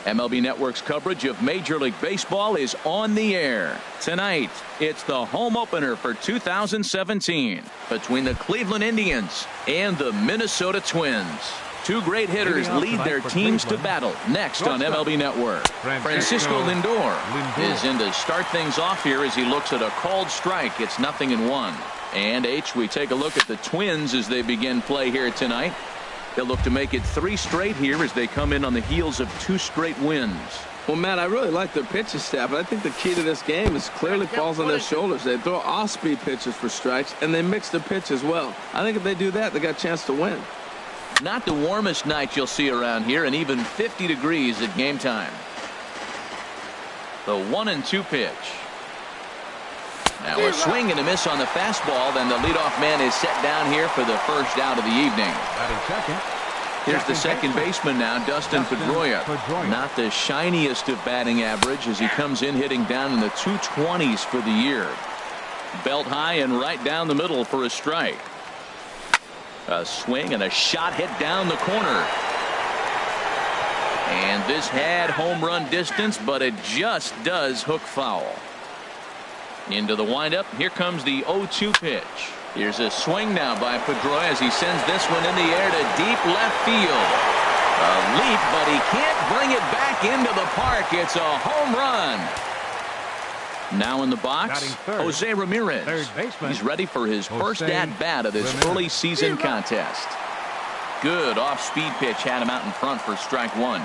MLB Network's coverage of Major League Baseball is on the air. Tonight, it's the home opener for 2017 between the Cleveland Indians and the Minnesota Twins. Two great hitters lead their teams to battle next on MLB Network. Francisco Lindor is in to start things off here as he looks at a called strike. It's 0-1. And we take a look at the Twins as they begin play here tonight. They'll look to make it 3 straight here as they come in on the heels of 2 straight wins. Well, Matt, I really like their pitching staff, but I think the key to this game is clearly falls on their shoulders. They throw off-speed pitches for strikes, and they mix the pitch as well. I think if they do that, they got a chance to win. Not the warmest night you'll see around here, and even 50 degrees at game time. The 1-2 pitch. Now a swing and a miss on the fastball. Then the leadoff man is set down here for the first out of the evening. Here's the second baseman now, Dustin Pedroia. Not the shiniest of batting average as he comes in hitting down in the 220s for the year. Belt high and right down the middle for a strike. A swing and a shot hit down the corner. And this had home run distance, but it just does hook foul. Into the windup. Here comes the 0-2 pitch. Here's a swing now by Pedroia as he sends this one in the air to deep left field. A leap, but he can't bring it back into the park. It's a home run. Now in the box, Jose Ramirez. He's ready for his first at-bat of this early season contest. Good off-speed pitch had him out in front for strike 1.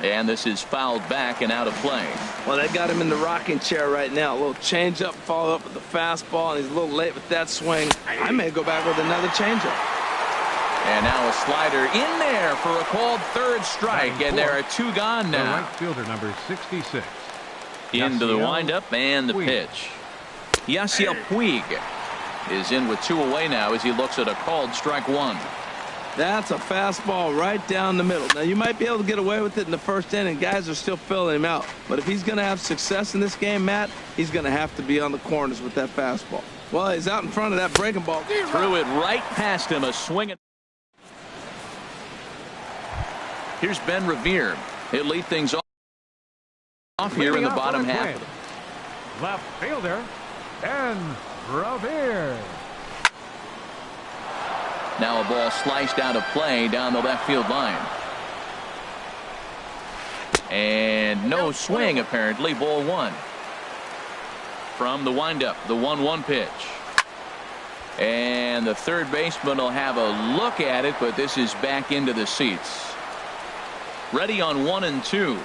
And this is fouled back and out of play. Well, they got him in the rocking chair right now. A little changeup, follow up with the fastball, and he's a little late with that swing. I may go back with another changeup. And now a slider in there for a called third strike, and there are 2 gone now. The right fielder, number 66. Into the windup and the pitch. Yasiel Puig is in with 2 away now as he looks at a called strike 1. That's a fastball right down the middle. Now, you might be able to get away with it in the first inning. Guys are still filling him out. But if he's going to have success in this game, Matt, he's going to have to be on the corners with that fastball. Well, he's out in front of that breaking ball. Threw it right past him. A swing. Here's Ben Revere. He'll lead things off here in the bottom half. Left fielder, Ben Revere. Now a ball sliced out of play down the left field line. And no swing apparently. Ball 1. From the windup, the 1-1 pitch. And the third baseman will have a look at it, but this is back into the seats. Ready on 1-2.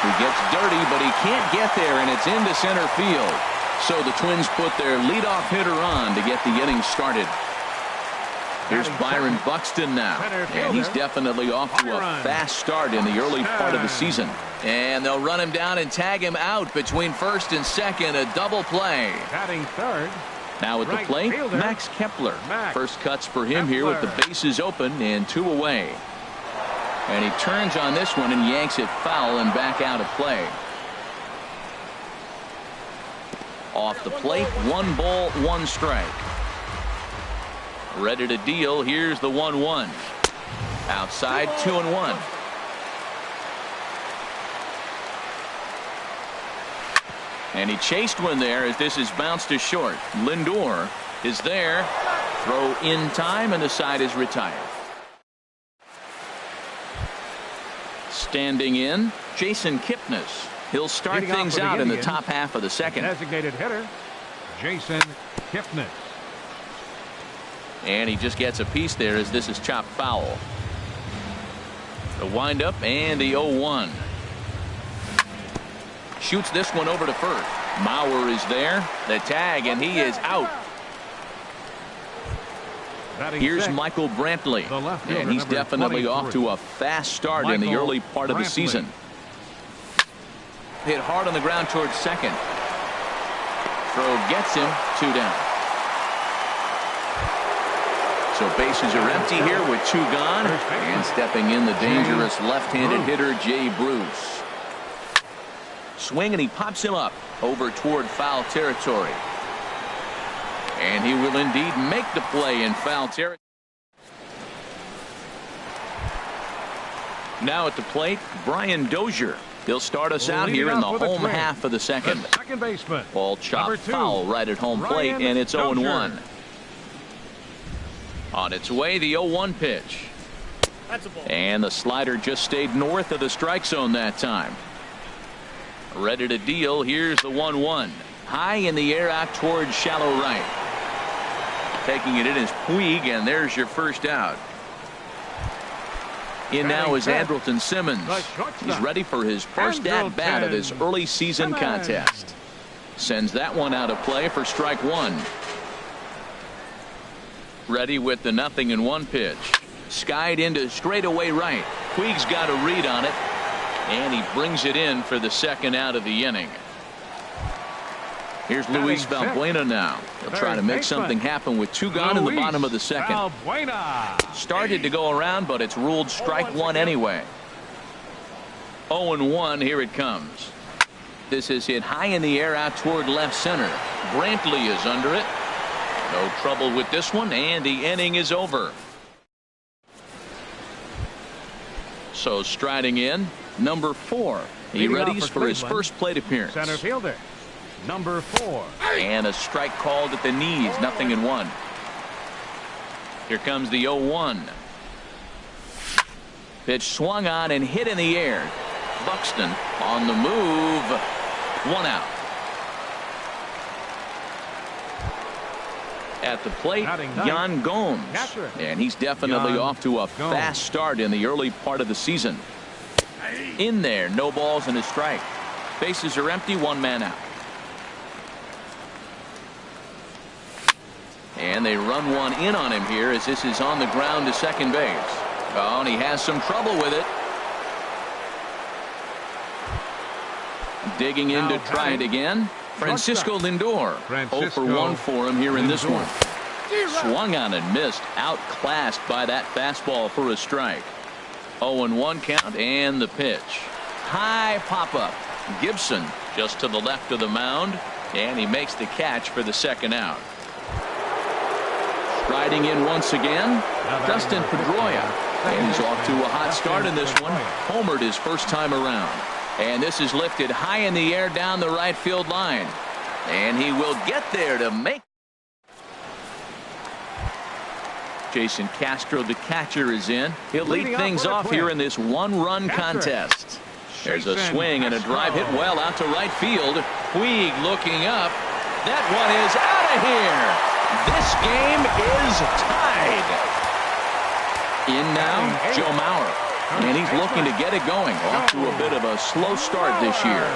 He gets dirty, but he can't get there, and it's into center field. So the Twins put their leadoff hitter on to get the inning started. Here's Byron Buxton now, and he's definitely off to a fast start in the early part of the season. And they'll run him down and tag him out between first and second, a double play. Batting third. Now at the plate, Max Kepler. First cuts for him here with the bases open and 2 away. And he turns on this one and yanks it foul and back out of play. Off the plate, 1 ball, 1 strike. Ready to deal. Here's the 1-1. Outside, 2-1. And he chased one there as this is bounced to short. Lindor is there. Throw in time, and the side is retired. Standing in, Jason Kipnis. He'll start things out in the top half of the second. Designated hitter, Jason Kipnis. And he just gets a piece there as this is chopped foul. The windup and the 0-1. Shoots this one over to first. Mauer is there. The tag, and he is out. Here's Michael Brantley, and he's definitely off to a fast start in the early part of the season. Hit hard on the ground towards second. Throw gets him, 2 down. So bases are empty here with 2 gone, and stepping in the dangerous left-handed hitter Jay Bruce. Swing, and he pops him up over toward foul territory. And he will indeed make the play in foul territory. Now at the plate, Brian Dozier. He'll start us out here in the home half of the second. Second baseman. Ball chopped foul right at home plate, and it's 0-1. On its way, the 0-1 pitch. And the slider just stayed north of the strike zone that time. Ready to deal. Here's the 1-1. High in the air out towards shallow right. Taking it in is Puig, and there's your first out. In now is Andrelton Simmons. He's ready for his first at-bat of this early season contest. Sends that one out of play for strike one. Ready with the 0-1 pitch. Skied into straightaway right. Puig's got a read on it, and he brings it in for the second out of the inning. Here's Luis Valbuena now. He'll try to make something happen with two gone in the bottom of the second. Started to go around, but it's ruled strike one anyway. 0-1, here it comes. This is hit high in the air out toward left center. Brantley is under it. No trouble with this one, and the inning is over. So striding in, number 4. He readies for his first plate appearance. Center fielder, number 4. And a strike called at the knees, 0-1. Here comes the 0-1. Pitch swung on and hit in the air. Buxton on the move. One out. At the plate, Yan Gomes. And he's definitely off to a fast start in the early part of the season. In there, no balls and a strike. Bases are empty, one man out. And they run one in on him here as this is on the ground to second base. Oh, and he has some trouble with it. Digging in to try it again. Francisco Lindor. 0 for 1 for him here in this one. Swung on and missed. Outclassed by that fastball for a strike. 0-1 count and the pitch. High pop-up. Gibson just to the left of the mound. And he makes the catch for the second out. Striding in once again, Dustin Pedroia. And he's off to a hot start in this one. Homered his first time around. And this is lifted high in the air down the right field line. And he will get there to make. Jason Castro, the catcher, is in. He'll lead things off here in this one-run contest. There's a swing and a drive hit well out to right field. Puig looking up. That one is out of here. This game is tied. In now, Joe Mauer. And he's looking to get it going. Off to a bit of a slow start this year.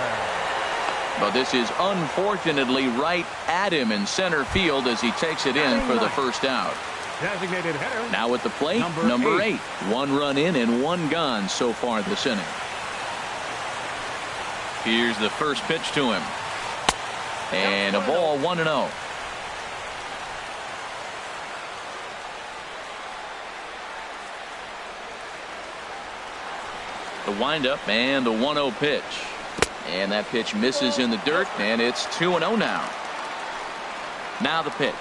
But this is unfortunately right at him in center field as he takes it in for the first out. Designated hitter. Now at the plate, number 8. 1 run in and 1 gone so far this inning. Here's the first pitch to him. And a ball, 1-0. The windup and the 1-0 pitch. And that pitch misses in the dirt, and it's 2-0 now. Now the pitch.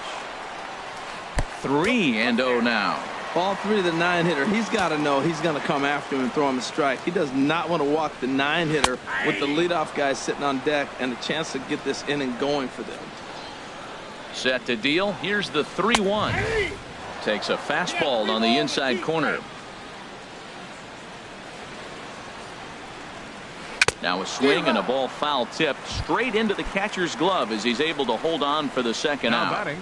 3-0 now. Ball 3 to the 9-hitter. He's got to know he's going to come after him and throw him a strike. He does not want to walk the 9-hitter with the leadoff guy sitting on deck and a chance to get this inning going for them. Set to deal. Here's the 3-1. Takes a fastball on the inside corner. Now a swing and a ball foul tipped straight into the catcher's glove as he's able to hold on for the second out. Batting,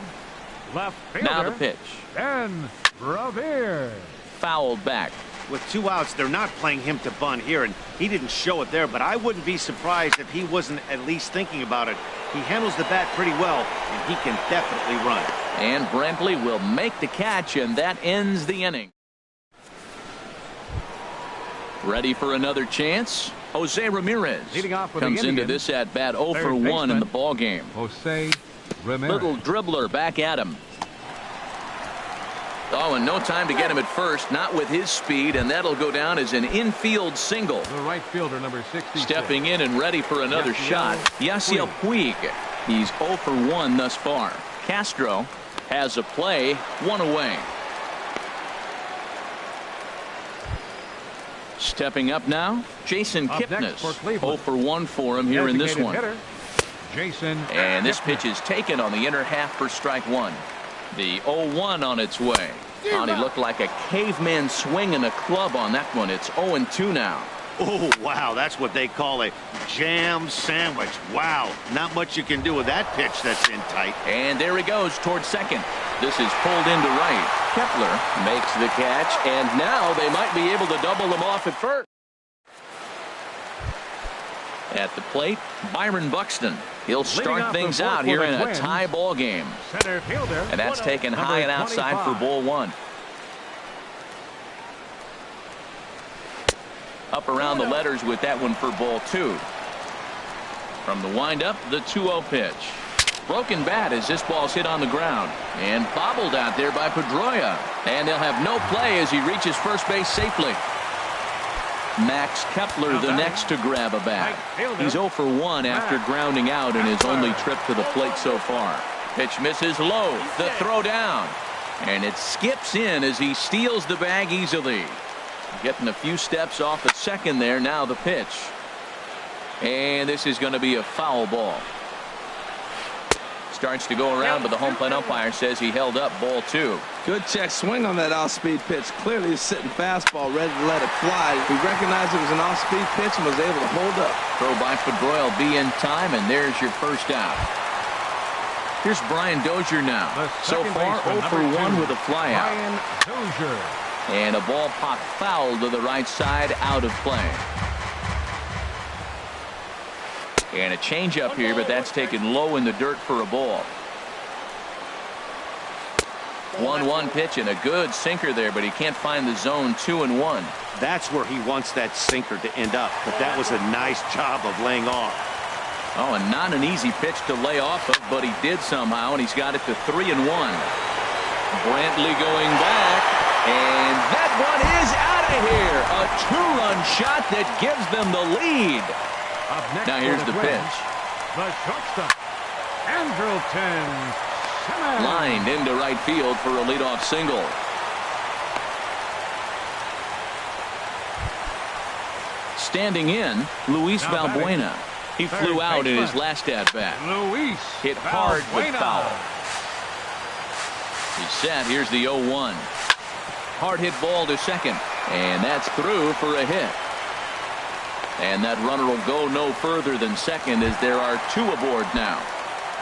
left fielder, now the pitch. And Revere. Fouled back. With 2 outs, they're not playing him to bunt here, and he didn't show it there, but I wouldn't be surprised if he wasn't at least thinking about it. He handles the bat pretty well, and he can definitely run. And Brantley will make the catch, and that ends the inning. Ready for another chance? Jose Ramirez comes into this at bat 0 for 1 in the ball game. Jose Ramirez. Little dribbler back at him. Oh, and no time to get him at first, not with his speed, and that'll go down as an infield single. The right fielder, number 60. Stepping in and ready for another shot, Yasiel Puig. He's 0 for 1 thus far. Castro has a play, 1 away. Stepping up now, Jason Up next Kipnis. for 0 Cleveland. for 1 for him here in this Designated one. hitter, Jason And this Kipnis. pitch is taken on the inner half for strike one. The 0-1 on its way. Oh, and he looked like a caveman swinging a club on that one. It's 0-2 now. Oh, wow, that's what they call a jam sandwich. Wow, not much you can do with that pitch that's in tight. And there he goes towards second. This is pulled into right. Kepler makes the catch, and now they might be able to double them off at first. At the plate, Byron Buxton. He'll start off things the fourth out here for in the a Twins. tie ball game. Center fielder. And that's taken Number high and outside 25. for ball one. Up around the letters with that one for ball two. From the windup, the 2-0 pitch. Broken bat as this ball's hit on the ground. And bobbled out there by Pedroia. And they'll have no play as he reaches first base safely. Max Kepler the next to grab a bat. He's 0 for 1 after grounding out in his only trip to the plate so far. Pitch misses low. The throw down. And it skips in as he steals the bag easily. Getting a few steps off at second there. Now the pitch. And this is going to be a foul ball. Starts to go around, but the home plate umpire says he held up ball two. Good check swing on that off-speed pitch. Clearly he's sitting fastball, ready to let it fly. He recognized it was an off-speed pitch and was able to hold up. Throw by Pedroia will be in time, and there's your first out. Here's Brian Dozier now. So far, 0 for 1 with a flyout. Brian Dozier. And a ball popped foul to the right side, out of play. And a changeup here, but that's taken low in the dirt for a ball. 1-1 pitch and a good sinker there, but he can't find the zone. 2-1. That's where he wants that sinker to end up, but that was a nice job of laying off. Oh, and not an easy pitch to lay off of, but he did somehow, and he's got it to 3-1. Brantley going back, and that one is out of here. A two-run shot that gives them the lead. Up next Now here's the for Twins, pitch. The shortstop, Andrelton Simmons. Lined into right field for a leadoff single. Standing in, Luis Now batting, Valbuena. He third flew out in his baseman, last at-bat. Luis Hit hard but Valbuena. foul. He's set. Here's the 0-1. Hard hit ball to second. And that's through for a hit. And that runner will go no further than second as there are two aboard now.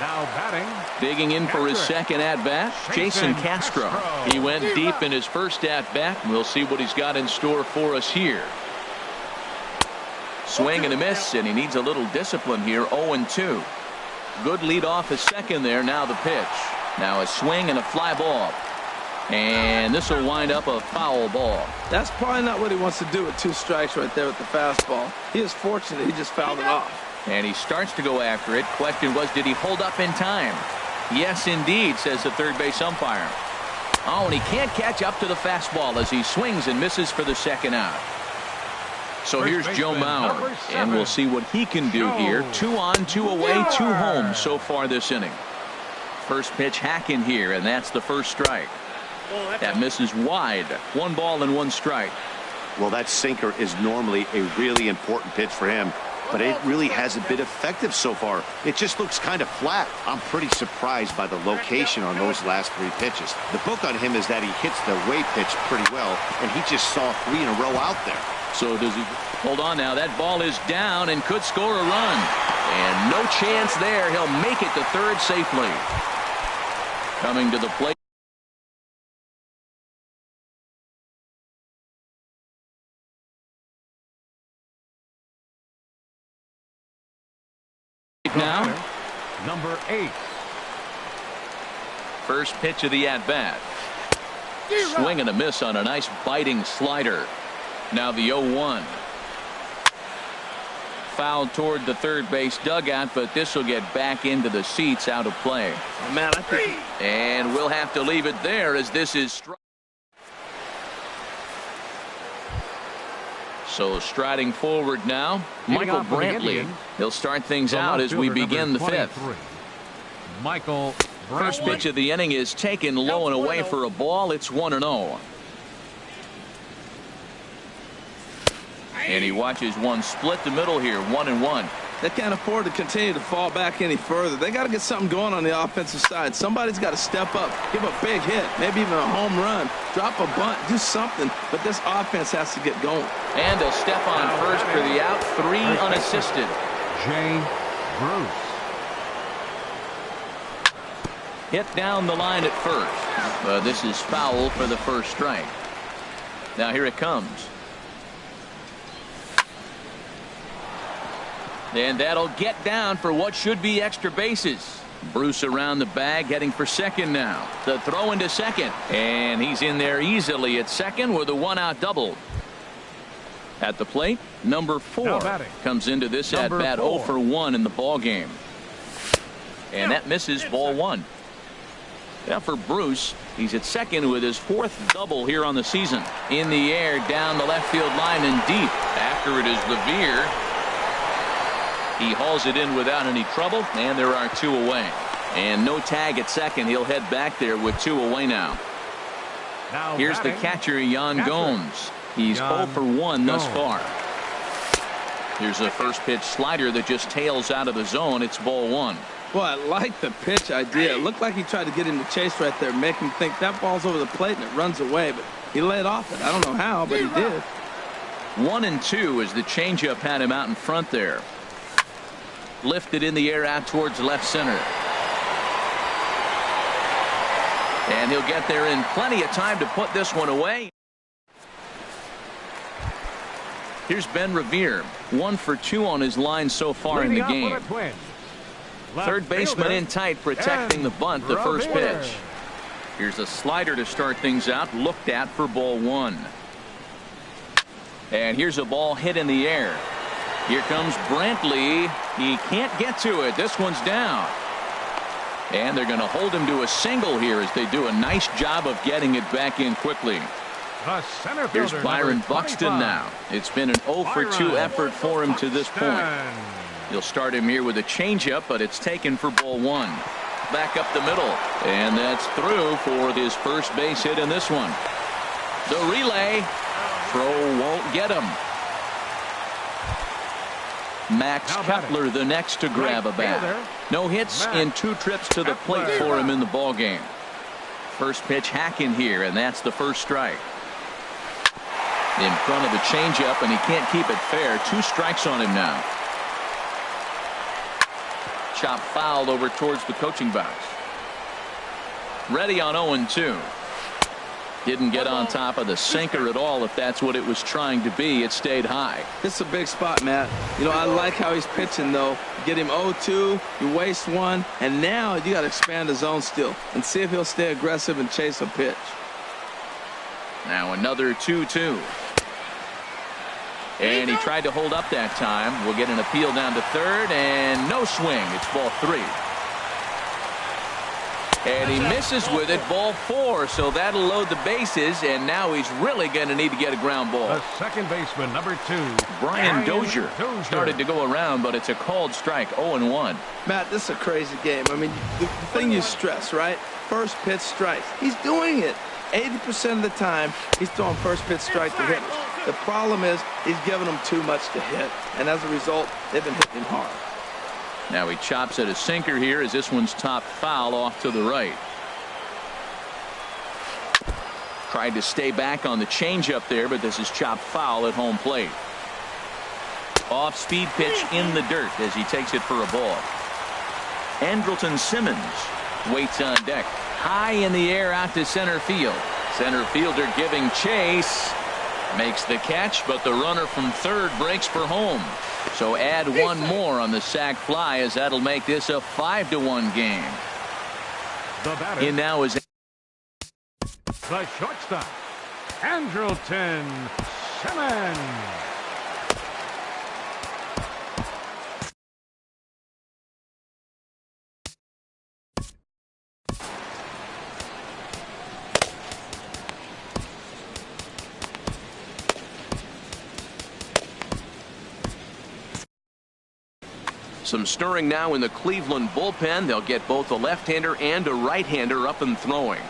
Now batting, Digging in for his second at-bat, Jason Castro. He went deep in his first at-bat. We'll see what he's got in store for us here. Swing and a miss, and he needs a little discipline here. 0-2. Good lead off his second there. Now the pitch. Now a swing and a fly ball. And this will wind up a foul ball. That's probably not what he wants to do with 2 strikes right there with the fastball. He is fortunate he just fouled it off. And he starts to go after it. Question was, did he hold up in time? Yes, indeed, says the third base umpire. Oh, and he can't catch up to the fastball as he swings and misses for the second out. So First here's Joe baseman, Mauer, number and we'll 7. see what he can do here. 2 on, 2 away, 2 home so far this inning. First pitch hacking here, and that's the first strike. That misses wide. 1 ball and 1 strike. Well, that sinker is normally a really important pitch for him, but it really hasn't been effective so far. It just looks kind of flat. I'm pretty surprised by the location on those last 3 pitches. The book on him is that he hits the way pitch pretty well, and he just saw 3 in a row out there. So does he? Hold on now. That ball is down and could score a run. And no chance there. He'll make it to third safely. Coming to the plate. Now, number 8. first pitch of the at-bat. Swing and a miss on a nice biting slider. Now the 0-1. Foul toward the third base dugout, but this will get back into the seats, out of play. Oh, man, I think And we'll have to leave it there as this is. So striding forward now, Michael off for the Brantley. Indians, He'll start things The out left as we fielder, begin the number 5th. 23. Michael First Brantley. pitch of the inning is taken low and away for a ball. It's 1-0. And he watches one split the middle here, 1-1. They can't afford to continue to fall back any further. They got to get something going on the offensive side. Somebody's got to step up, give a big hit, maybe even a home run, drop a bunt, do something. But this offense has to get going. And a step on first for the out, 3 unassisted. Jay Bruce. Hit down the line at first. This is foul for the first strike. Now here it comes. And that'll get down for what should be extra bases. Bruce around the bag, heading for second now. The throw into second. And he's in there easily at second with a 1-out double. At the plate, number 4 comes into this at-bat 0 for 1 in the ball game. And that misses, ball 1. Now for Bruce, he's at second with his 4th double here on the season. In the air, down the left field line and deep. After it is Revere. He hauls it in without any trouble, and there are 2 away. And no tag at second. He'll head back there with 2 away now. Here's the catcher, Yan Gomes. He's 0 for 1 thus far. Here's a first pitch slider that just tails out of the zone. It's ball 1. Boy, I like the pitch idea. It looked like he tried to get him to chase right there, make him think that ball's over the plate and it runs away. But he laid off it. I don't know how, but he did. 1-2 as the changeup had him out in front there. Lifted in the air out towards left center. And he'll get there in plenty of time to put this one away. Here's Ben Revere, 1 for 2 on his line so far in the game. Third baseman in tight, protecting the bunt, the first pitch. Here's a slider to start things out, looked at for ball 1. And here's a ball hit in the air. Here comes Brantley. He can't get to it. This one's down. And they're going to hold him to a single here as they do a nice job of getting it back in quickly. Here's Byron Buxton now. It's been an 0 for 2 effort for him to this point. He'll start him here with a changeup, but it's taken for ball 1. Back up the middle. And that's through for his first base hit in this one. The relay. Throw won't get him. Max Kepler the next to grab a bat. No hits in 2 trips to the plate for him in the ball game. First pitch hacking here, and that's the first strike. In front of the changeup, and he can't keep it fair. 2 strikes on him now. Chop fouled over towards the coaching box. Ready on 0-2. Didn't get on top of the sinker at all. If that's what it was trying to be, it stayed high. This is a big spot, Matt. You know, I like how he's pitching, though. Get him 0-2, you waste 1, and now you got to expand the zone still and see if he'll stay aggressive and chase a pitch. Now another 2-2. And he tried to hold up that time. We'll get an appeal down to third, and no swing. It's ball 3. And he misses with it, ball 4, so that'll load the bases, and now he's really going to need to get a ground ball. The second baseman, number 2, Brian Dozier started to go around, but it's a called strike, 0-1. Matt, this is a crazy game. I mean, the thing you stress, right? First pitch strikes. He's doing it. 80% of the time, he's throwing first pitch strike to hitters. The problem is he's giving them too much to hit, and as a result, they've been hitting him hard. Now he chops at a sinker here as this one's top foul off to the right. Tried to stay back on the changeup there, but this is chopped foul at home plate. Off speed pitch in the dirt as he takes it for a ball. Andrelton Simmons waits on deck. High in the air out to center field. Center fielder giving chase. Makes the catch, but the runner from third breaks for home. So add 1 more on the sac fly as that'll make this a 5-1 game. In now is the shortstop, Andrelton Simmons. some stirring now in the Cleveland bullpen. They'll get both a left-hander and a right-hander up and throwing.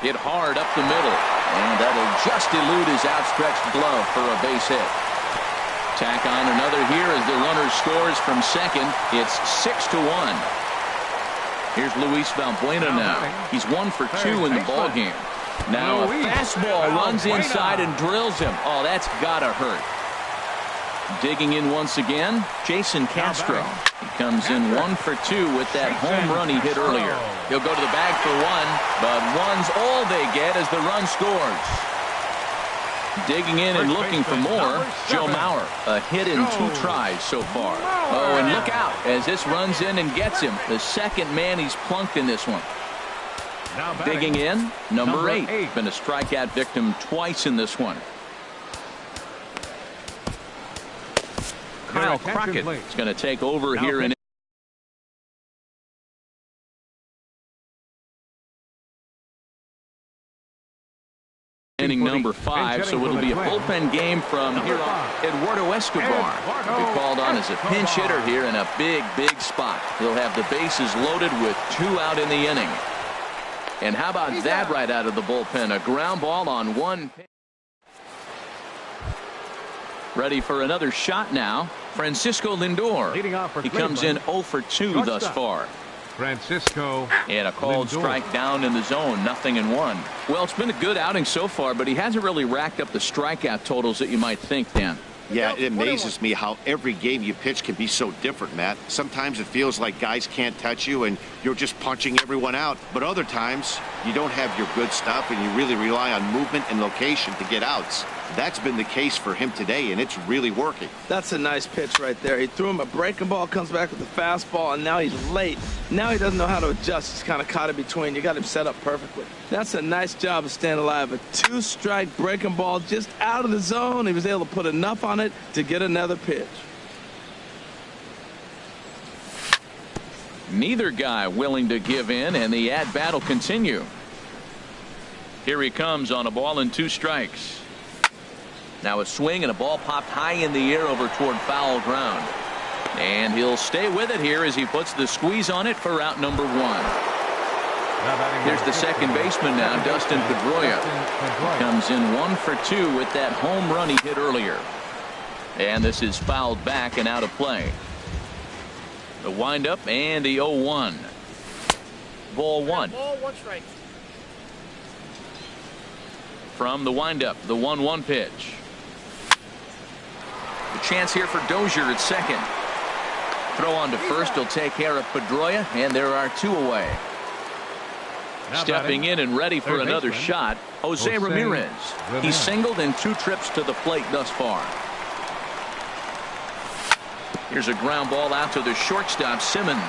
Hit hard up the middle, and that'll just elude his outstretched glove for a base hit. Tack on another here as the runner scores from second. It's 6-1. Here's Luis Valbuena now. He's 1 for 2 in the ball game. Now a fastball runs inside and drills him. Oh, that's gotta hurt. Digging in once again, Jason Castro. He comes in 1 for 2 with that home run he hit earlier. He'll go to the bag for 1, but 1's all they get as the run scores. Digging in and looking for more, Joe Mauer. A hit in 2 tries so far. Oh, and look out as this runs in and gets him. The second man he's plunked in this one. Digging in, number 8. Been a strikeout victim twice in this one. Kyle Crockett is going to take over here in inning number 5, so it'll be a bullpen game from here on. Eduardo Escobar will be called on as a pinch hitter here in a big spot. He'll have the bases loaded with 2 out in the inning. And how about that right out of the bullpen? A ground ball on 1 pitch. Ready for another shot now. Francisco Lindor. He comes in 0 for 2 thus far. Francisco. And a called Lindor. strike down in the zone. 0-1. Well, it's been a good outing so far, but he hasn't really racked up the strikeout totals that you might think, Dan. Yeah, it amazes me how every game you pitch can be so different, Matt. Sometimes it feels like guys can't touch you and you're just punching everyone out. But other times you don't have your good stuff and you really rely on movement and location to get outs. That's been the case for him today, and it's really working. That's a nice pitch right there. He threw him a breaking ball, comes back with a fastball, and now he's late. Now he doesn't know how to adjust. He's kind of caught in between. You got him set up perfectly. That's a nice job of staying alive. A 2-strike breaking ball just out of the zone. He was able to put enough on it to get another pitch. Neither guy willing to give in, and the at-bat will continue. Here he comes on a ball and 2 strikes. Now a swing and a ball popped high in the air over toward foul ground. And he'll stay with it here as he puts the squeeze on it for out number 1. Here's the second baseman now, Dustin Pedroia. He comes in 1 for 2 with that home run he hit earlier. And this is fouled back and out of play. The windup and the 0-1. Ball 1. Ball 1 strike. From the windup, the 1-1 pitch. The chance here for Dozier at second. Throw on to first. He'll take care of Pedroia, and there are 2 away. Stepping in and ready for another shot, Jose Ramirez. He's singled in 2 trips to the plate thus far. Here's a ground ball out to the shortstop, Simmons.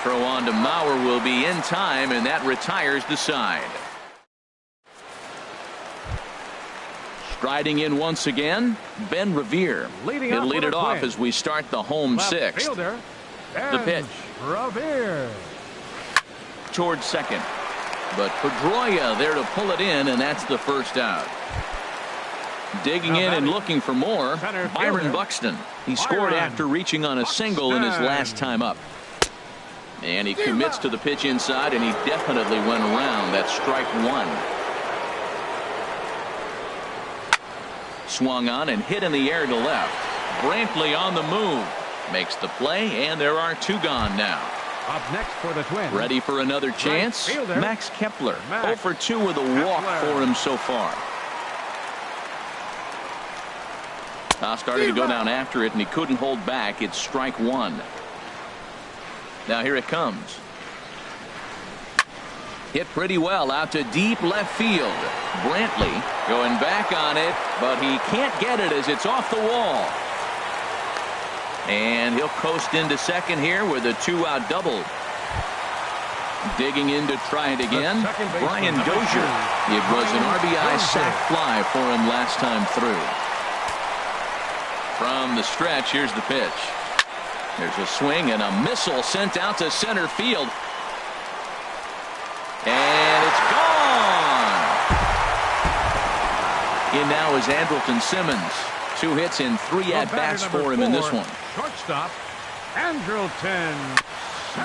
Throw on to Mauer will be in time, and that retires the side. Striding in once again, Ben Revere. He'll lead it off as we start the home 6th. The pitch. Revere. Towards second. But Pedroia there to pull it in, and that's the first out. Digging in and looking for more, Byron Buxton. He scored after reaching on a single in his last time up. And he commits to the pitch inside, and he definitely went around. That's strike 1. Swung on and hit in the air to left. Brantley on the move. Makes the play, and there are 2 gone now. Up next for the Twins. Ready for another chance? Max Kepler. 0 for 2 with a walk for him so far. Started to go down after it, and he couldn't hold back. It's strike 1. Now here it comes. Hit pretty well out to deep left field. Brantley going back on it, but he can't get it as it's off the wall. And he'll coast into second here with a 2-out double. Digging in to try it again, Brian Dozier. It was an RBI sac fly for him last time through. From the stretch, here's the pitch. There's a swing and a missile sent out to center field. And it's gone. In now is Andrelton Simmons. 2 hits and 3 at-bats for him in this one. Shortstop, Andrelton.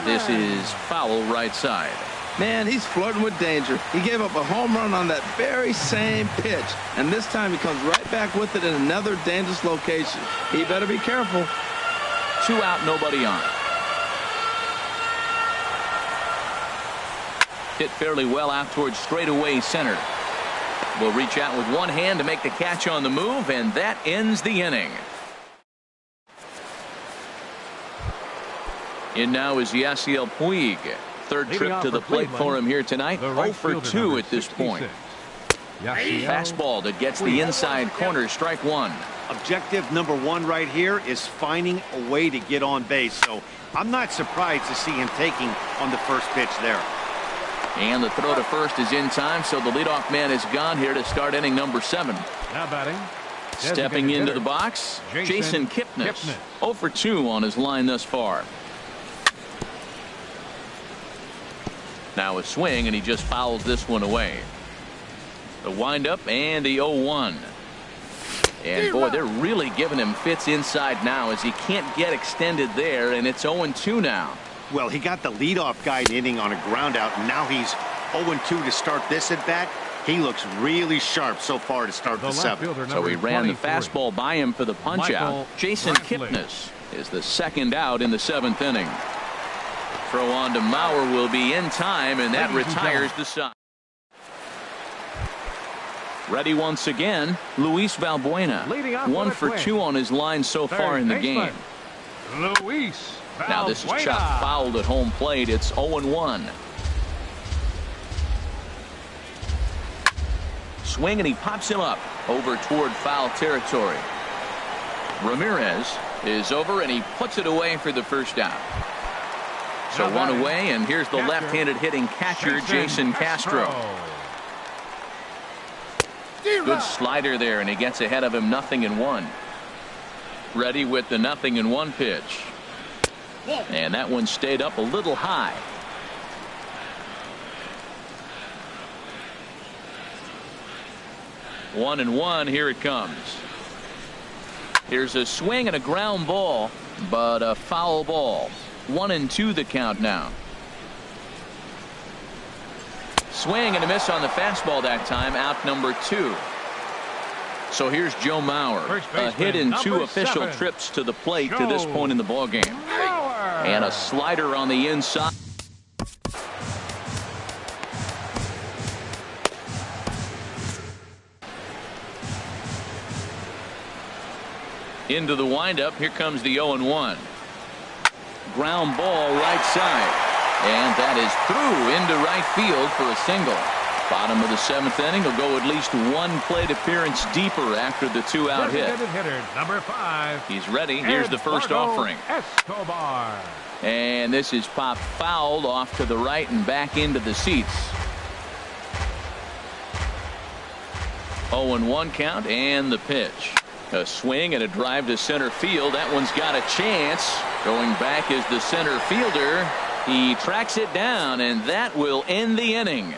This is foul right side. Man, he's flirting with danger. He gave up a home run on that very same pitch, and this time he comes right back with it in another dangerous location. He better be careful. 2 out, nobody on. Hit fairly well out towards straightaway center. Will reach out with one hand to make the catch on the move, and that ends the inning. In now is Yasiel Puig. Third trip to the plate for him here tonight. 0 for 2 at this point. Fastball that gets the inside corner, strike one. Objective number 1 right here is finding a way to get on base. So I'm not surprised to see him taking on the first pitch there. And the throw to first is in time, so the leadoff man is gone here to start inning number 7. Now batting. Stepping into the box, Jason Kipnis. 0 for 2 on his line thus far. Now a swing, and he just fouls this one away. The windup and the 0-1. And boy, they're really giving him fits inside now as he can't get extended there, and it's 0-2 now. Well, he got the leadoff guy inning on a ground out, and now he's 0-2 to start this at bat. He looks really sharp so far to start the 7th. So he ran the fastball by him for the punch out. Jason Kipnis is the second out in the 7th inning. Throw on to Mauer will be in time, and that retires the side. Ready once again, Luis Valbuena. 1 for 2 on his line so far in the game. Luis Valbuena. Now this is chopped fouled at home plate. It's 0-1. Swing, and he pops him up over toward foul territory. Ramirez is over, and he puts it away for the first out. So one away, and here's the left-handed hitting catcher, Jason Castro. Good slider there, and he gets ahead of him 0-1. Ready with the 0-1 pitch. And that one stayed up a little high. One and one, here it comes. Here's a swing and a ground ball, but a foul ball. 1-2 the count now. Swing and a miss on the fastball that time, out number 2. So here's Joe Mauer, a hit in 2 official trips to the plate to this point in the ballgame. And a slider on the inside. Into the windup, here comes the 0-1. Ground ball right side, and that is through into right field for a single. Bottom of the 7th inning will go at least 1 plate appearance deeper after the 2-out hit. Hitter, number 5. He's ready. Here's the first offering. Escobar. And this is popped fouled off to the right and back into the seats. 0-1 count, and the pitch. A swing and a drive to center field. That one's got a chance. Going back is the center fielder. He tracks it down, and that will end the inning.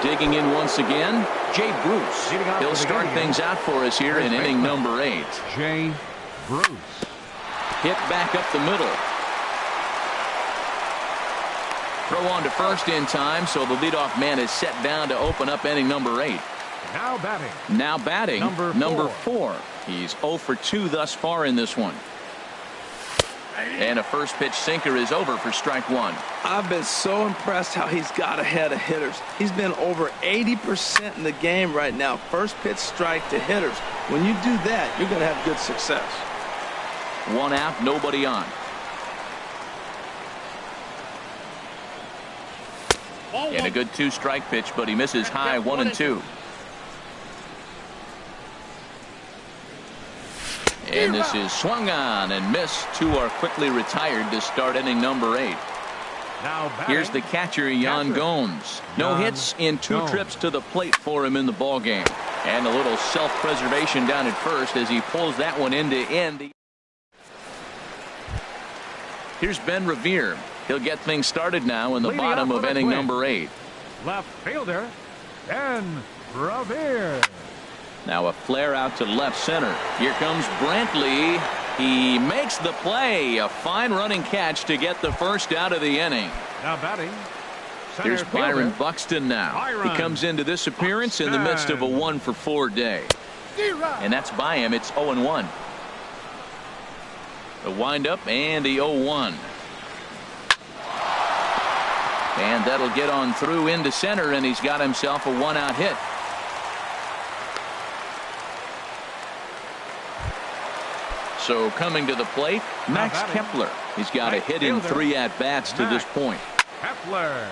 Digging in once again, Jay Bruce. He'll start things out for us here in inning number 8. Jay Bruce. Hit back up the middle. Throw on to first in time, so the leadoff man is set down to open up inning number 8. Now batting, number 4. He's 0 for 2 thus far in this one. And a first pitch sinker is over for strike 1. I've been so impressed how he's got ahead of hitters. He's been over 80% in the game right now. First pitch strike to hitters. When you do that, you're going to have good success. 1 out, nobody on. And a good 2-strike pitch, but he misses high. 1-2. And this is swung on and missed. 2 are quickly retired to start inning number 8. Here's the catcher, Yan Gomes. No hits in 2 trips to the plate for him in the ballgame. And a little self-preservation down at first as he pulls that one into end. Here's Ben Revere. He'll get things started now in the bottom of inning number 8. Left fielder, Ben Revere. Now a flare out to left center. Here comes Brantley. He makes the play. A fine running catch to get the first out of the inning. Now batting. Center Here's Byron fielder. Buxton now. Byron He comes into this appearance in the midst of a Buxton. 1-for-4 day. And that's by him. It's 0-1. The windup and the 0-1. And that'll get on through into center, and he's got himself a one-out hit. So coming to the plate, Max Kepler. He's got a hit in 3 at-bats to this point. Kepler.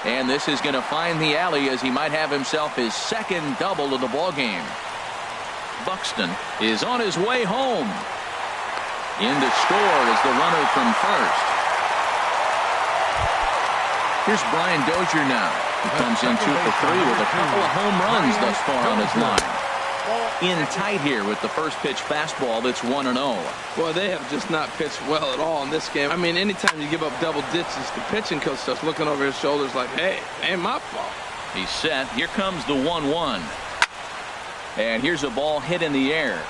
And this is going to find the alley as he might have himself his second double of the ballgame. Buxton is on his way home. In to score is the runner from first. Here's Brian Dozier now. He comes in 2 for 3 with a couple of home runs thus far on his line. In tight here with the first pitch fastball that's 1-0. Boy, they have just not pitched well at all in this game. I mean, anytime you give up double digits, the pitching coach starts looking over his shoulders like, hey, ain't my fault. He's set. Here comes the 1-1. And here's a ball hit in the air.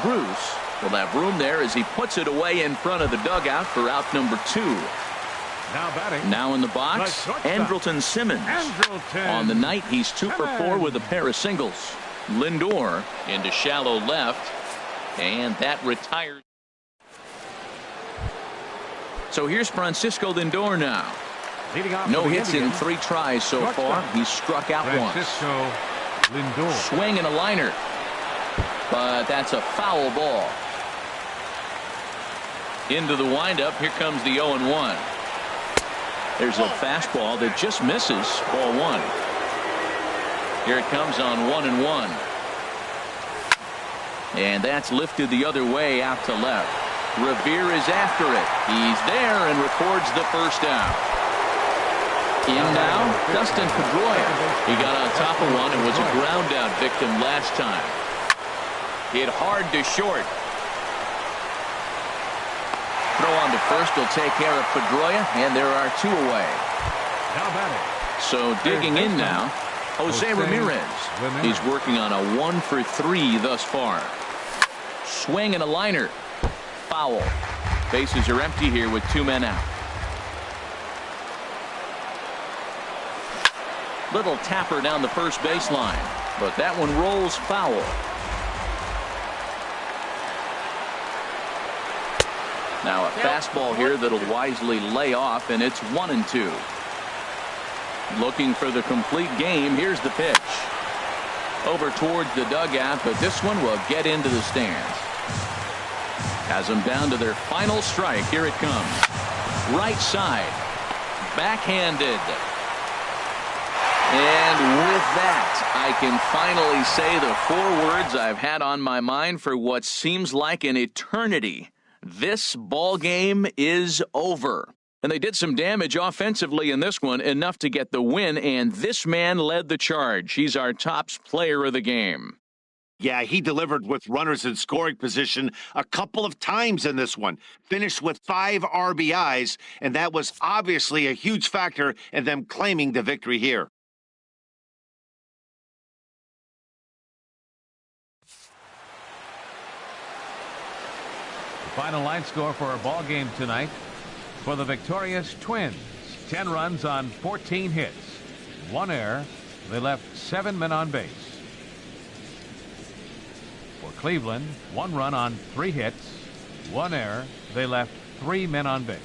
Bruce will have room there as he puts it away in front of the dugout for out number 2. Now batting. Now in the box, Andrelton Simmons. Andrelton. On the night, he's 2 for 4 with a pair of singles. Lindor into shallow left, and that retires. So here's Francisco Lindor now. Leading off No for the hits in Indians, 3 tries so far. He's struck out once. Francisco Lindor. Swing and a liner. But that's a foul ball. Into the windup. Here comes the 0-1. There's a fastball that just misses. Ball 1. Here it comes on 1-1. And that's lifted the other way out to left. Revere is after it. He's there and records the first out. In now, Dustin Pedroia. He got on top of one and was a ground out victim last time. Hit hard to short. Throw on to first will take care of Pedroia, and there are 2 away. Now batting. So digging in now, Jose Ramirez. He's working on a 1 for 3 thus far. Swing and a liner. Foul. Bases are empty here with 2 men out. Little tapper down the first baseline, but that one rolls foul. Now a fastball here that'll wisely lay off, and it's 1-2. Looking for the complete game. Here's the pitch. Over towards the dugout, but this one will get into the stands. Has them down to their final strike. Here it comes. Right side. Backhanded. And with that, I can finally say the 4 words I've had on my mind for what seems like an eternity. This ball game is over. And they did some damage offensively in this one, enough to get the win, and this man led the charge. He's our top player of the game. Yeah, he delivered with runners in scoring position a couple of times in this one. Finished with 5 RBIs, and that was obviously a huge factor in them claiming the victory here. Final line score for our ball game tonight. For the victorious Twins, 10 runs on 14 hits, 1 error. They left 7 men on base. For Cleveland, 1 run on 3 hits, 1 error. They left 3 men on base.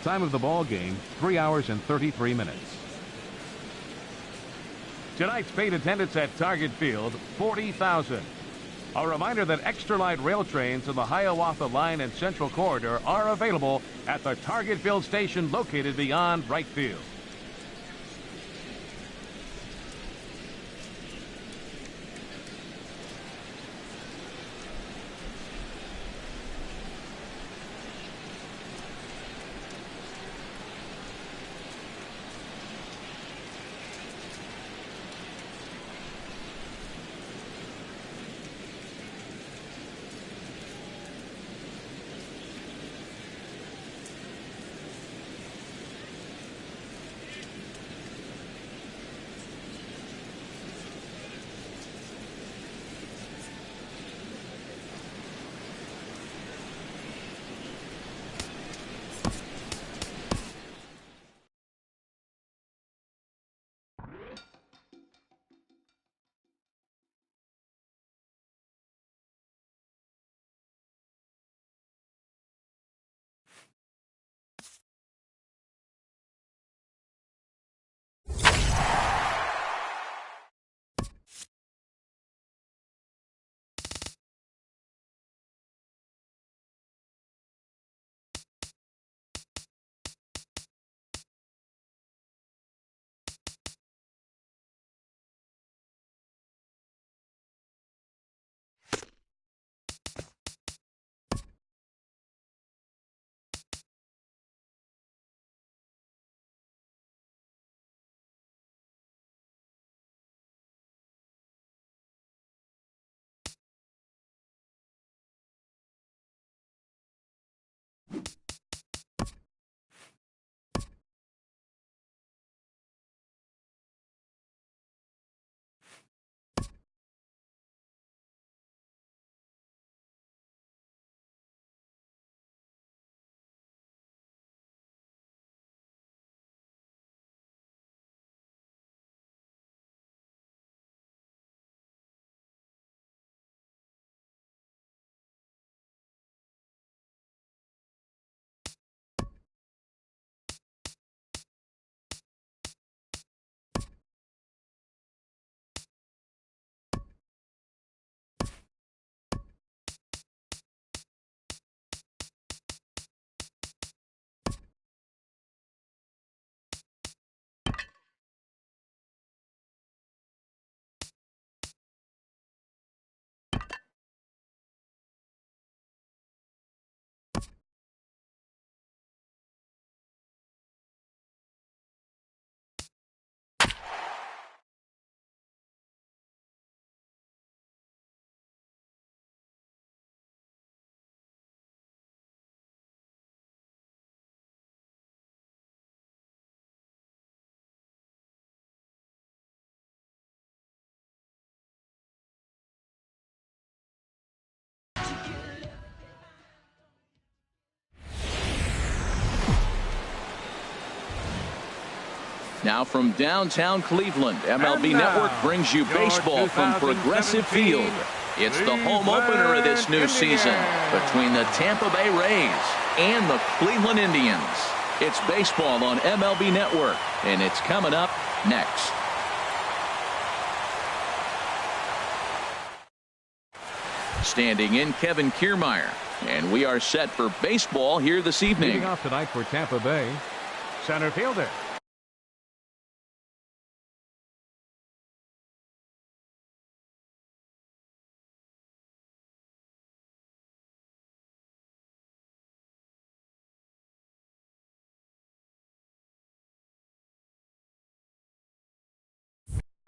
Time of the ball game, 3 hours and 33 minutes. Tonight's paid attendance at Target Field, 40,000. A reminder that extra light rail trains in the Hiawatha Line and Central Corridor are available at the Target Field station located beyond right field. Now from downtown Cleveland, MLB Network brings you baseball from Progressive Field. It's the home opener of this new season between the Tampa Bay Rays and the Cleveland Indians. It's baseball on MLB Network, and it's coming up next. Standing in, Kevin Kiermaier, and we are set for baseball here this evening. Leading off tonight for Tampa Bay, center fielder.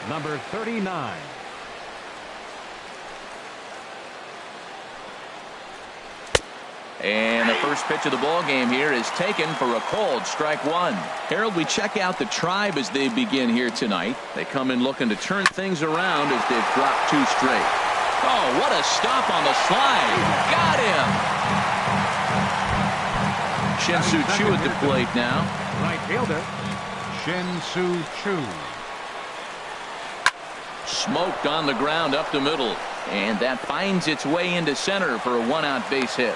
Number 39. And the first pitch of the ball game here is taken for a called strike one. Harold, we check out the Tribe as they begin here tonight. They come in looking to turn things around as they've dropped two straight. Oh, what a stop on the slide. Got him. Shin-Soo Choo at the plate now. Right fielder, Shin-Soo Choo. Smoked on the ground up the middle. And that finds its way into center for a one-out base hit.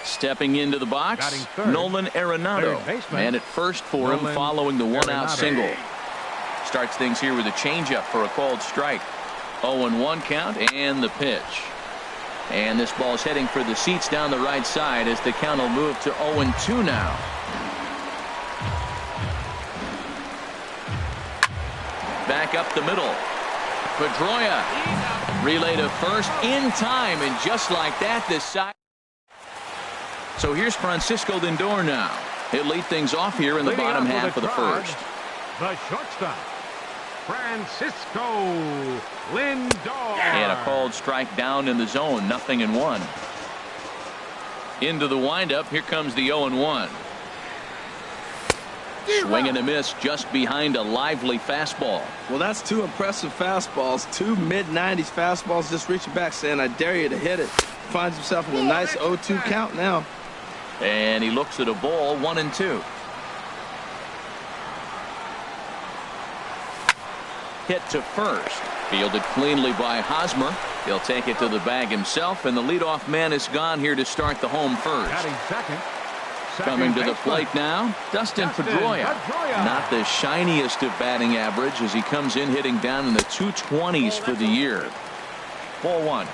Stepping into the box, Nolan Arenado. And at first for him following the one-out single. Starts things here with a changeup for a called strike. 0-1 count and the pitch. And this ball's heading for the seats down the right side as the count will move to 0-2 now. Back up the middle. Pedroia. Relay to first in time, and just like that, this side. So here's Francisco Lindor now. He'll lead things off here in the bottom half of the first. The shortstop, Francisco Lindor. And a called strike down in the zone, 0-1. Into the windup, here comes the 0-1. Swing and a miss just behind a lively fastball. Well, that's two impressive fastballs. Two mid-90s fastballs just reaching back saying, I dare you to hit it. Finds himself in a nice 0-2 count now. And he looks at a ball, 1-2. Hit to first. Fielded cleanly by Hosmer. He'll take it to the bag himself, and the leadoff man is gone here to start the home first. Batting second. Coming to the plate now, Dustin Pedroia. Not the shiniest of batting average as he comes in hitting down in the 220s for the year. Ball one.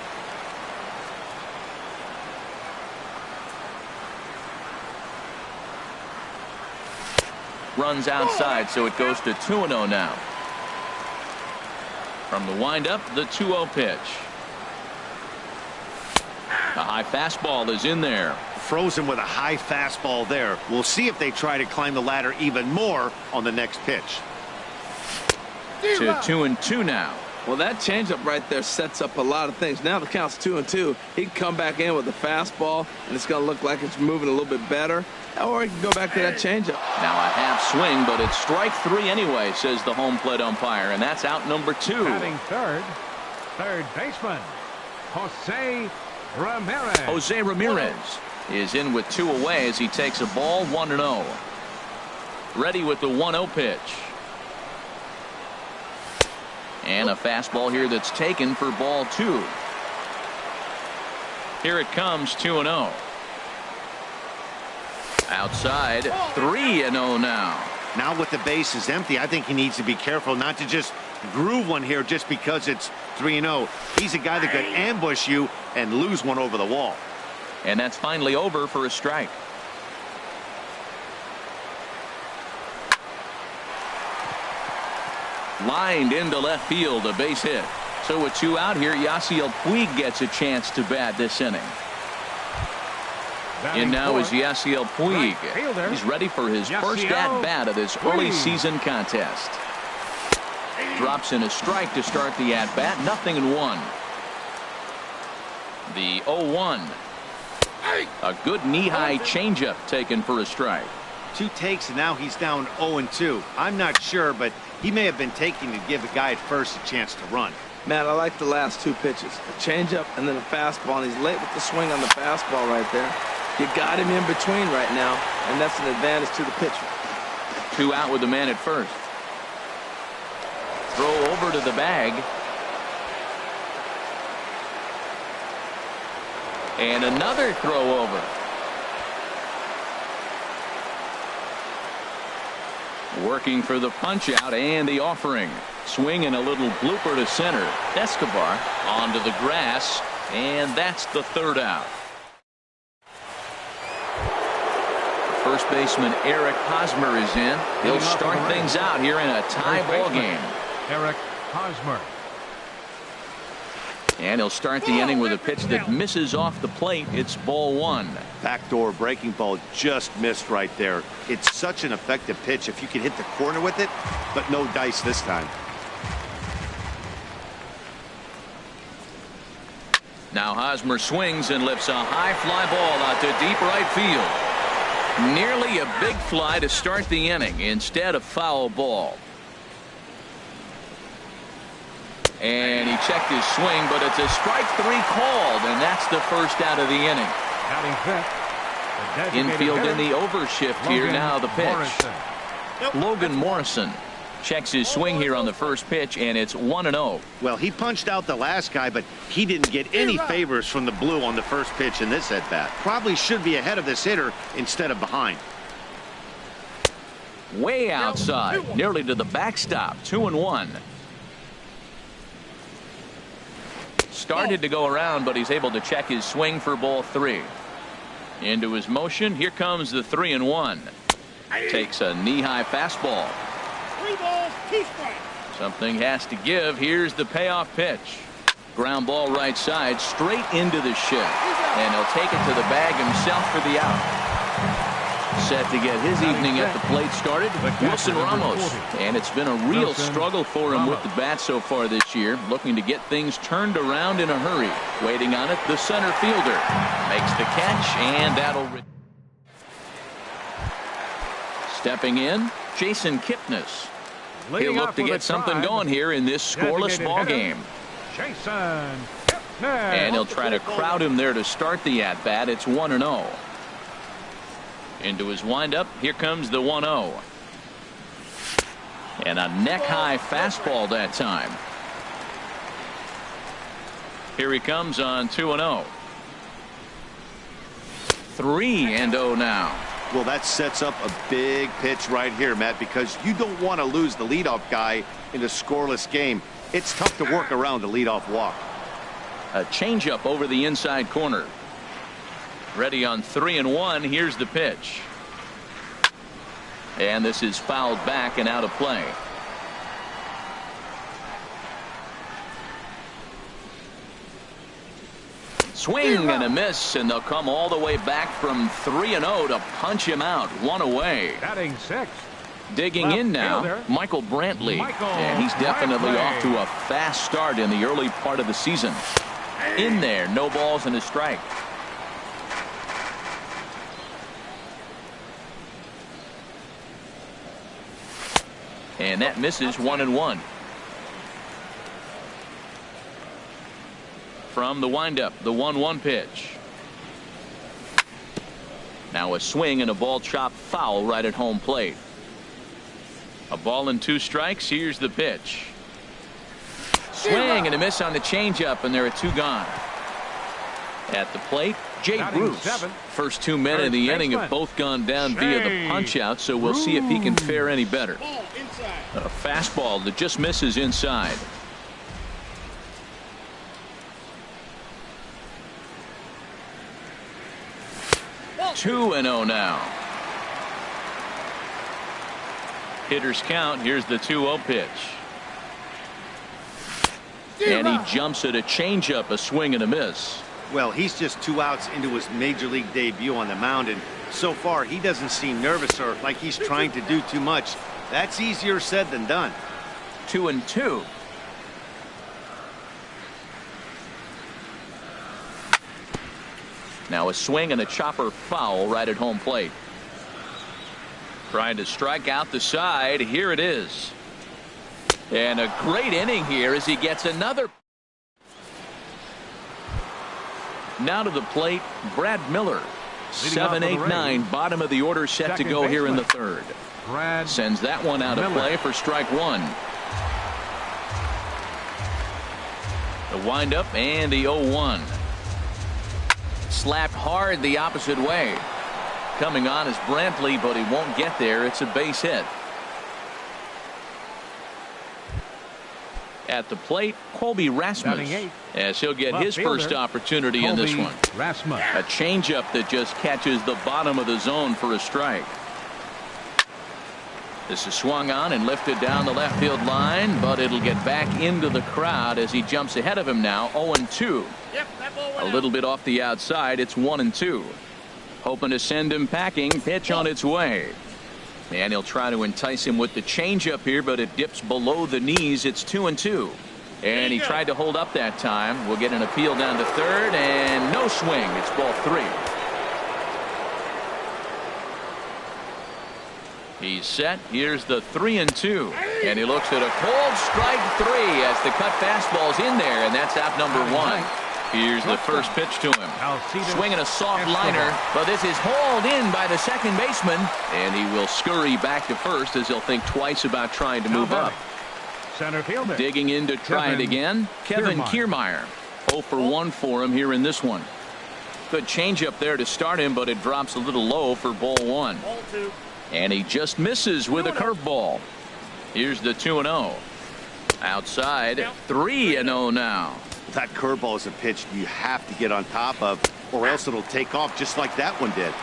Runs outside, so it goes to 2-0 now. From the windup, the 2-0 pitch. A high fastball is in there. Frozen with a high fastball there. We'll see if they try to climb the ladder even more on the next pitch. To 2-2 now. Well, that changeup right there sets up a lot of things. Now the count's 2-2. He can come back in with a fastball, and it's going to look like it's moving a little bit better. Or he can go back to that changeup. Now a half swing, but it's strike three anyway, says the home plate umpire, and that's out number 2. Batting third baseman, Jose Ramirez. Jose Ramirez is in with 2 away as he takes a ball, 1-0. Ready with the 1-0 pitch. And a fastball here that's taken for ball 2. Here it comes, 2-0. Outside, 3-0 now. Now with the base is empty, I think he needs to be careful not to just groove one here just because it's 3-0. He's a guy that could ambush you and lose one over the wall. And that's finally over for a strike. Lined into left field, a base hit. So with 2 out here, Yasiel Puig gets a chance to bat this inning. And now is Yasiel Puig. He's ready for his first at-bat of this early season contest. Drops in a strike to start the at-bat. 0-1. The 0-1. A good knee-high changeup taken for a strike. 2 takes, and now he's down 0-2. I'm not sure, but he may have been taking to give the guy at first a chance to run. Man, I like the last 2 pitches. A changeup and then a fastball, and he's late with the swing on the fastball right there. You got him in between right now, and that's an advantage to the pitcher. 2 out with the man at first. Throw over to the bag. And another throw over. Working for the punch out and the offering. Swing and a little blooper to center. Escobar onto the grass, and that's the 3rd out. First baseman Eric Hosmer is in. He'll start things out here in a tie ball game. Eric Hosmer. And he'll start the inning with a pitch that misses off the plate. It's ball 1. Backdoor breaking ball just missed right there. It's such an effective pitch if you can hit the corner with it, but no dice this time. Now Hosmer swings and lifts a high fly ball out to deep right field. Nearly a big fly to start the inning instead of foul ball. And he checked his swing, but it's a strike 3 called, and that's the first out of the inning. Infield in the overshift here. Now the pitch. Logan Morrison checks his swing here on the first pitch, and it's 1-0. Well, he punched out the last guy, but he didn't get any favors from the blue on the first pitch in this at-bat. Probably should be ahead of this hitter instead of behind. Way outside, nearly to the backstop. 2-1. Started to go around, but he's able to check his swing for ball 3. Into his motion. Here comes the 3-1. Takes a knee-high fastball. 3 balls, 2 strikes. Something has to give. Here's the payoff pitch. Ground ball right side, straight into the shift. And he'll take it to the bag himself for the out. Set to get his evening at the plate started, Wilson Ramos. And it's been a real struggle for him with the bat so far this year. Looking to get things turned around in a hurry. Waiting on it, the center fielder makes the catch, and that'll... Stepping in, Jason Kipnis. He'll look to get something going here in this scoreless ball game. Jason Kipnis. And he'll try to crowd him there to start the at-bat. It's 1-0. Into his windup. Here comes the 1-0. And a neck-high fastball that time. Here he comes on 2-0. 3-0 now. Well, that sets up a big pitch right here, Matt, because you don't want to lose the leadoff guy in a scoreless game. It's tough to work around a leadoff walk. A changeup over the inside corner. Ready on 3-1. Here's the pitch. And this is fouled back and out of play. Swing and a miss, and they'll come all the way back from 3-0 to punch him out. 1 away. Batting 6th. Digging in now, Michael Brantley. And he's definitely off to a fast start in the early part of the season. In there, no balls and a strike. And that misses. 1-1. From the windup, the 1-1 pitch. Now a swing and a ball chopped foul right at home plate. A ball and 2 strikes. Here's the pitch. Swing and a miss on the changeup, and there are 2 gone. At the plate, Jay Bruce. First 2 men in the inning have both gone down via the punch out, so we'll see if he can fare any better. A fastball that just misses inside. Two and 0 now. Hitters count. Here's the 2-0 pitch. And he jumps at a changeup, a swing and a miss. Well, he's just 2 outs into his major league debut on the mound, and so far he doesn't seem nervous or like he's trying to do too much. That's easier said than done. 2-2. Now a swing and a chopper foul right at home plate. Trying to strike out the side. Here it is. And a great inning here as he gets another. Now to the plate, Brad Miller. 7, 8, 9, bottom of the order set to go here in the third. Sends that one out of play for strike one. The windup and the 0-1. Slapped hard the opposite way. Coming on is Brantley, but he won't get there. It's a base hit. At the plate, Colby Rasmus, as he'll get his first opportunity in this one. A changeup that just catches the bottom of the zone for a strike. This is swung on and lifted down the left field line, but it'll get back into the crowd as he jumps ahead of him now. 0-2. A little bit off the outside. It's 1-2. Hoping to send him packing. Pitch on its way. And he'll try to entice him with the changeup here, but it dips below the knees. It's 2-2. And he tried to hold up that time. We'll get an appeal down to third, and no swing. It's ball 3. He's set. Here's the 3-2. And he looks at a cold strike 3 as the cut fastball's in there, and that's out number 1. Here's the first pitch to him. Swinging a soft liner, but this is hauled in by the second baseman, and he will scurry back to first as he'll think twice about trying to move up. Center fielder. Digging in to try it again. Kevin Kiermaier. 0 for 1 for him here in this one. Good changeup there to start him, but it drops a little low for ball 1. And he just misses with a curveball. Here's the 2-0. Outside, 3-0 now. That curveball is a pitch you have to get on top of, or else it'll take off just like that one did.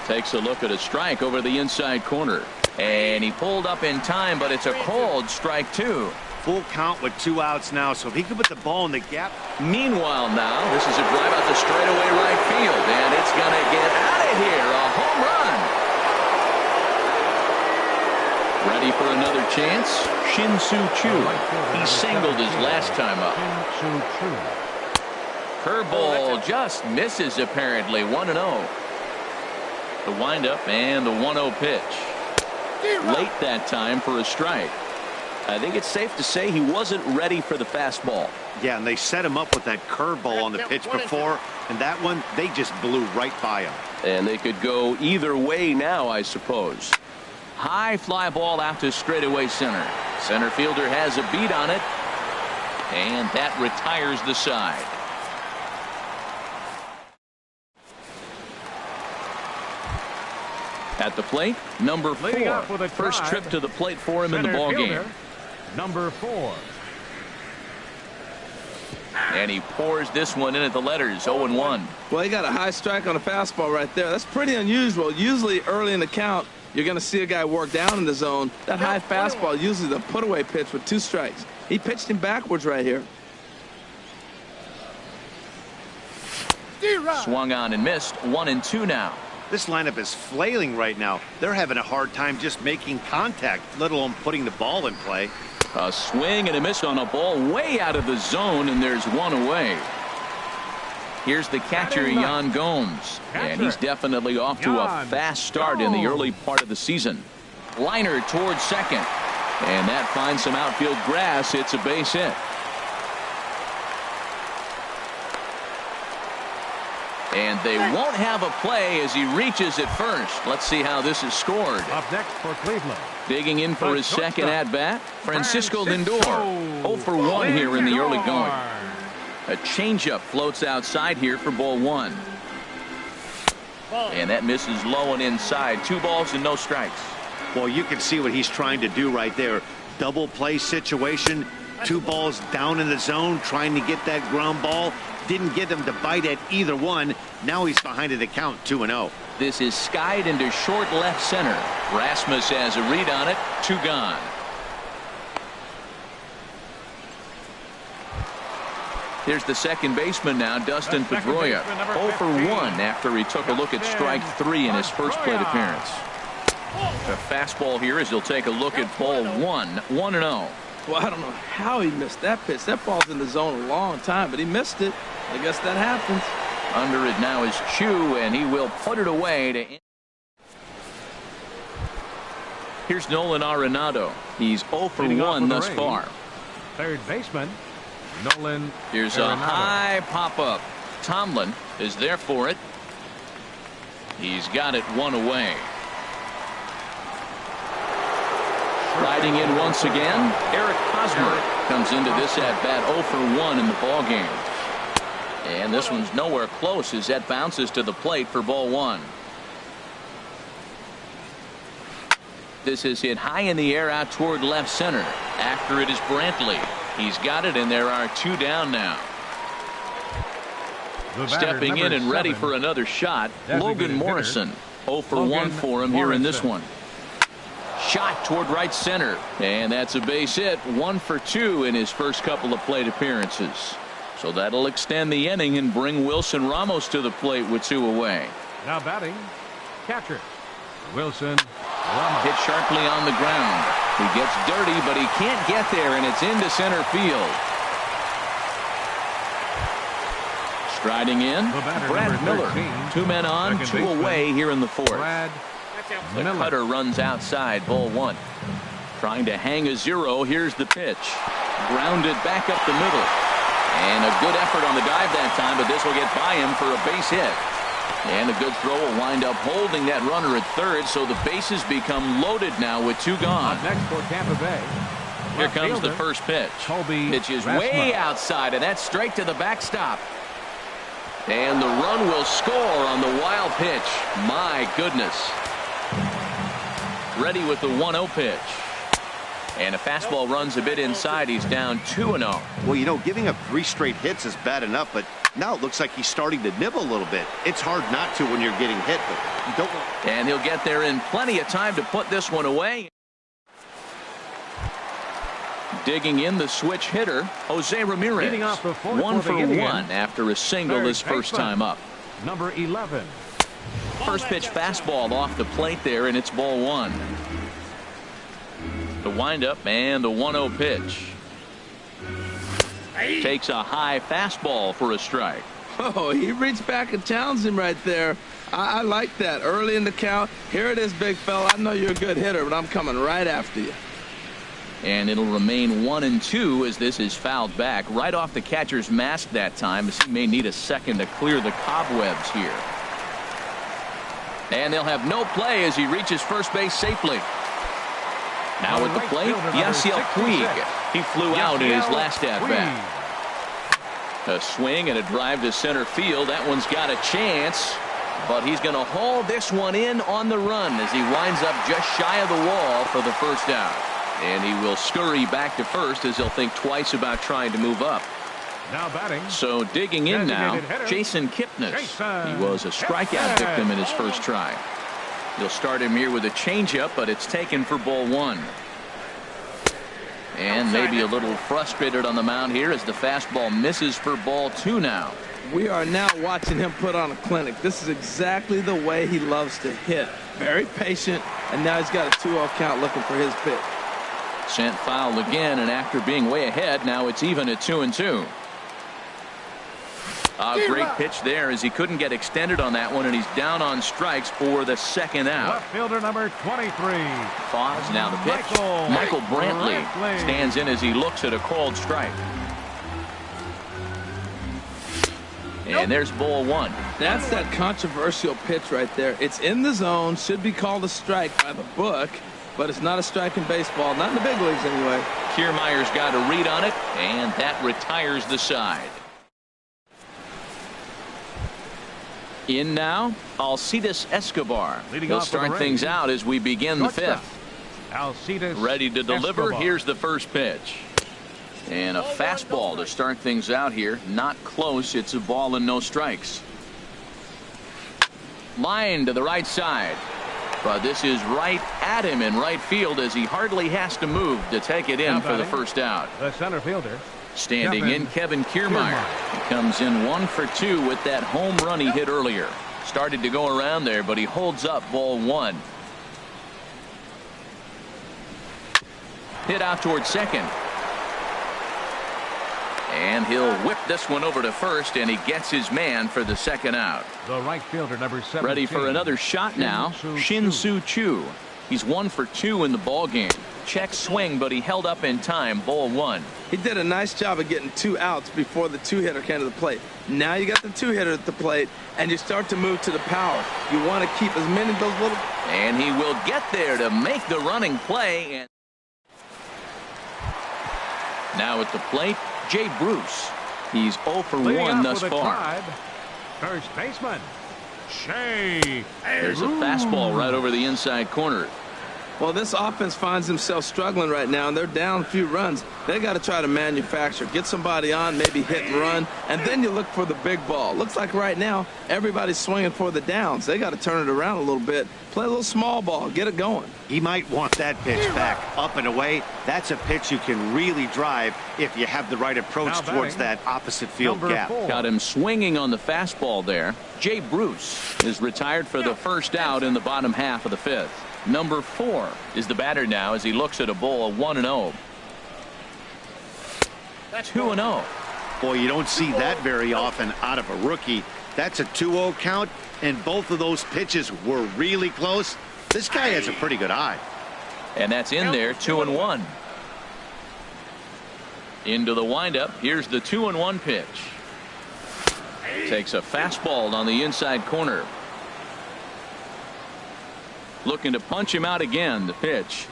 Takes a look at a strike over the inside corner. And he pulled up in time, but it's a cold strike 2. Full count with 2 outs now, so if he could put the ball in the gap. Meanwhile now, this is a drive out to straightaway right field, and it's going to get out of here. A home run. Ready for another chance? Shin-Soo Choo. He singled his last time up. Curveball just misses apparently. 1-0. The windup and the 1-0 pitch. Late that time for a strike. I think it's safe to say he wasn't ready for the fastball. Yeah, and they set him up with that curveball on the pitch before, and that one, they just blew right by him. And they could go either way now, I suppose. High fly ball out to straightaway center. Center fielder has a beat on it, and that retires the side. At the plate, number 4. First trip to the plate for him in the ball game. Number 4. And he pours this one in at the letters. 0-1. Well, he got a high strike on a fastball right there. That's pretty unusual. Usually early in the count, you're going to see a guy work down in the zone. That high fastball usually the put-away pitch with 2 strikes. He pitched him backwards right here. Swung on and missed. 1-2 now. This lineup is flailing right now. They're having a hard time just making contact, let alone putting the ball in play. A swing and a miss on a ball way out of the zone, and there's 1 away. Here's the catcher, Yan Gomes, and he's definitely off to a fast start in the early part of the season. Liner towards second, and that finds some outfield grass. It's a base hit. And they won't have a play as he reaches at first. Let's see how this is scored. Up next for Cleveland. Digging in for his second at-bat, Francisco Lindor. 0 for 1 here in the early going. A changeup floats outside here for ball 1. And that misses low and inside. 2 balls and no strikes. Well, you can see what he's trying to do right there. Double play situation. 2 balls down in the zone, trying to get that ground ball. Didn't get him to bite at either one. Now he's behind at the count, 2-0. This is skied into short left center. Rasmus has a read on it. 2 gone. Here's the second baseman now, Dustin Pedroia. 0 for 1 after he took a look at strike 3 in his first plate appearance. A fastball here as he'll take a look at ball 1. 1-0. Well, I don't know how he missed that pitch. That ball's in the zone a long time, but he missed it. I guess that happens. Under it now is Chu, and he will put it away to. Here's Nolan Arenado. He's 0 for 1 thus far. Third baseman, Nolan. Here's Arenado. A high pop-up. Tomlin is there for it. He's got it one away. Riding in once again, Eric Hosmer comes into this at bat 0 for 1 in the ball game. And this one's nowhere close as that bounces to the plate for ball 1. This is hit high in the air out toward left center. After it is Brantley. He's got it, and there are 2 down now. Stepping in and ready for another shot, Logan Morrison. 0 for 1 for him here in this one. Shot toward right center, and that's a base hit. 1 for 2 in his first couple of plate appearances. So that'll extend the inning and bring Wilson Ramos to the plate with 2 away. Now batting, catcher Wilson Ramos. Hit sharply on the ground. He gets dirty, but he can't get there, and it's into center field. Striding in, Brad Miller. 2 men on, 2 away here in the 4th. The cutter runs outside, ball 1. Trying to hang a 0. Here's the pitch. Grounded back up the middle. And a good effort on the dive that time, but this will get by him for a base hit. And a good throw will wind up holding that runner at third, so the bases become loaded now with 2 gone. Next for Tampa Bay. Here comes the first pitch. Pitch is way outside, and that's straight to the backstop. And the run will score on the wild pitch. My goodness. Ready with the 1-0 pitch. And a fastball runs a bit inside. He's down 2-0. Well, you know, giving up 3 straight hits is bad enough, but now it looks like he's starting to nibble a little bit. It's hard not to when you're getting hit, but you don't want. And he'll get there in plenty of time to put this one away. Digging in the switch hitter, Jose Ramirez. 1 for 1 after a single his first time up. Number 11. First pitch fastball off the plate there, and it's ball 1. The windup and the 1-0 pitch. Takes a high fastball for a strike. Oh, he reached back and challenged him right there. I like that. Early in the count. Here it is, big fella. I know you're a good hitter, but I'm coming right after you. And it'll remain 1-2 as this is fouled back right off the catcher's mask that time, as he may need a second to clear the cobwebs here. And they'll have no play as he reaches first base safely. Now at the plate, Yasiel Puig. He flew out in his last at-bat. A swing and a drive to center field. That one's got a chance, but he's going to haul this one in on the run as he winds up just shy of the wall for the first out. And he will scurry back to first as he'll think twice about trying to move up. Now batting. So digging in now, Jason Kipnis. He was a strikeout victim in his first try. You'll start him here with a changeup, but it's taken for ball 1. And maybe a little frustrated on the mound here as the fastball misses for ball 2 now. We are now watching him put on a clinic. This is exactly the way he loves to hit. Very patient, and now he's got a 2-0 count looking for his pitch. Sent foul again, and after being way ahead, now it's even at 2-2. A great pitch there as he couldn't get extended on that one, and he's down on strikes for the second out. Left fielder number 23. Pause, now the pitch. Michael Brantley stands in as he looks at a called strike. And there's ball 1. That's that controversial pitch right there. It's in the zone, should be called a strike by the book, but it's not a strike in baseball, not in the big leagues anyway. Kiermaier's got a read on it, and that retires the side. In now, Alcides Escobar. He'll start things out as we begin the 5th. Alcides ready to deliver. Escobar. Here's the first pitch. And a fastball to start things out here. Not close. It's a ball and no strikes. Line to the right side. But this is right at him in right field as he hardly has to move to take it in for the first out. The center fielder. Standing in, Kevin Kiermaier. He comes in 1 for 2 with that home run he hit earlier. Started to go around there, but he holds up ball 1. Hit out towards second. And he'll whip this one over to first, and he gets his man for the second out. The right fielder, number 17. Ready for another shot now, Shin-Soo Choo. He's 1 for 2 in the ball game. Check swing, but he held up in time. Ball 1. He did a nice job of getting 2 outs before the 2-hitter came to the plate. Now you got the 2-hitter at the plate, and you start to move to the power. You want to keep as many of those little... And he will get there to make the running play. And now at the plate, Jay Bruce. He's 0 for 1 thus far. First baseman, Shea. There's a fastball right over the inside corner. Well, this offense finds themselves struggling right now, and they're down a few runs. They got to try to manufacture, get somebody on, maybe hit and run, and then you look for the big ball. Looks like right now everybody's swinging for the downs. They got to turn it around a little bit, play a little small ball, get it going. He might want that pitch back, up and away. That's a pitch you can really drive if you have the right approach towards that opposite field gap. Got him swinging on the fastball there. Jay Bruce is retired for the first out in the bottom half of the 5th. Number 4 is the batter now as he looks at a ball of 1-0. That's 2-0. Boy, you don't see that very often out of a rookie. That's a 2-0 count, and both of those pitches were really close. This guy has a pretty good eye. And that's in there, 2-1. Into the windup. Here's the 2-1 pitch. Takes a fastball on the inside corner. Looking to punch him out again. The pitch.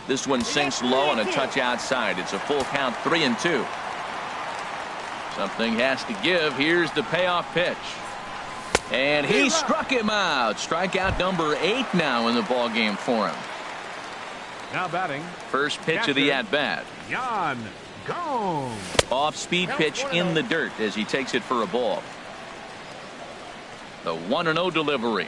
This one sinks low and a touch outside. It's a full count, 3-2. Something has to give. Here's the payoff pitch. And he struck him out. Strikeout number 8 now in the ball game for him. Now batting. First pitch of the at-bat. Yan Gong. Off-speed pitch in the dirt as he takes it for a ball. The 1-0 delivery.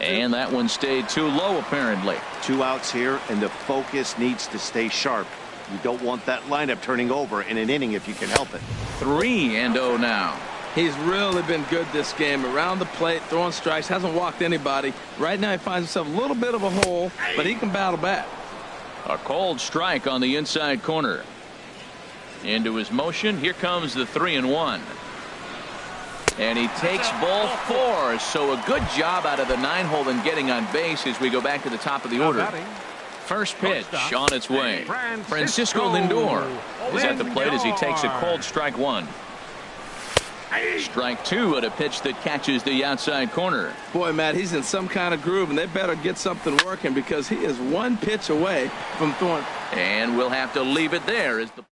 And that one stayed too low, apparently. 2 outs here, and the focus needs to stay sharp. You don't want that lineup turning over in an inning if you can help it. 3-0 now. He's really been good this game. Around the plate, throwing strikes, hasn't walked anybody. Right now he finds himself a little bit of a hole, but he can battle back. A cold strike on the inside corner. Into his motion. Here comes the 3-1. And he takes ball 4. So a good job out of the 9-hole in getting on base as we go back to the top of the order. First pitch on its way. Francisco Lindor is at the plate as he takes a cold strike 1. Strike 2 at a pitch that catches the outside corner. Boy, Matt, he's in some kind of groove, and they better get something working because he is 1 pitch away from throwing. And we'll have to leave it there as the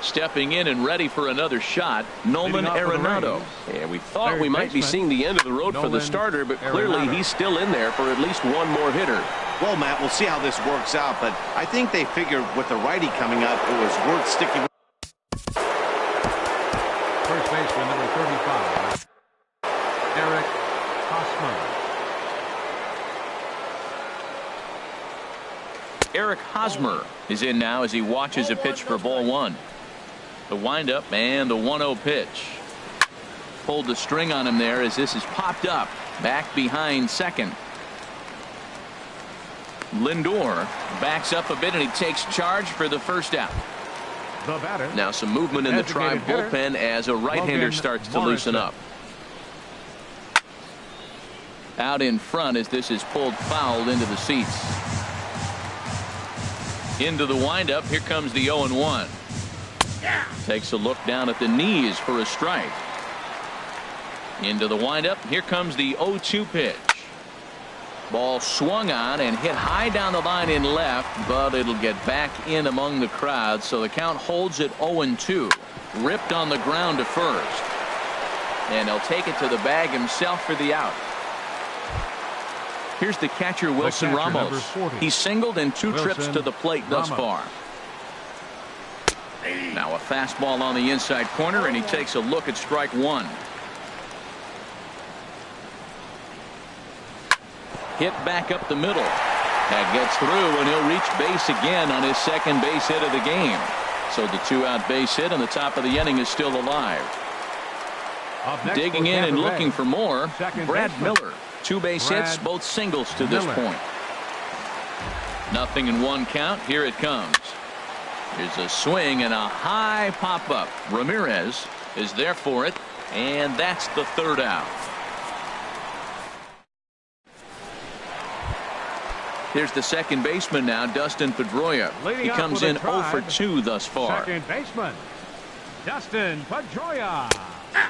stepping in and ready for another shot, Nolan Arenado. Yeah, we thought we might be seeing the end of the road for the starter, but clearly he's still in there for at least one more hitter. Well, Matt, we'll see how this works out, but I think they figured with the righty coming up, it was worth sticking with. First baseman number 35, Eric Hosmer. Eric Hosmer is in now as he watches a pitch for ball 1. The windup and the 1-0 pitch. Pulled the string on him there as this is popped up. Back behind second. Lindor backs up a bit and he takes charge for the first out. The batter. Now some movement in the Tribe bullpen as a right-hander starts to loosen up. Out in front as this is pulled foul into the seats. Into the windup. Here comes the 0-1. Takes a look down at the knees for a strike. Into the windup. Here comes the 0-2 pitch. Ball swung on and hit high down the line in left, but it'll get back in among the crowd, so the count holds at 0-2. Ripped on the ground to first. And he'll take it to the bag himself for the out. Here's the catcher, Wilson Ramos. He's singled in 2 trips to the plate thus far. Now a fastball on the inside corner, and he takes a look at strike 1. Hit back up the middle. That gets through, and he'll reach base again on his second base hit of the game. So the 2-out base hit on the top of the inning is still alive. Digging in and looking for more, Brad Miller. 2 base hits, both singles to this point. Nothing in 1 count. Here it comes. Here's a swing and a high pop-up. Ramirez is there for it. And that's the third out. Here's the second baseman now, Dustin Pedroia. He comes in 0 for 2 thus far. Second baseman, Dustin Pedroia.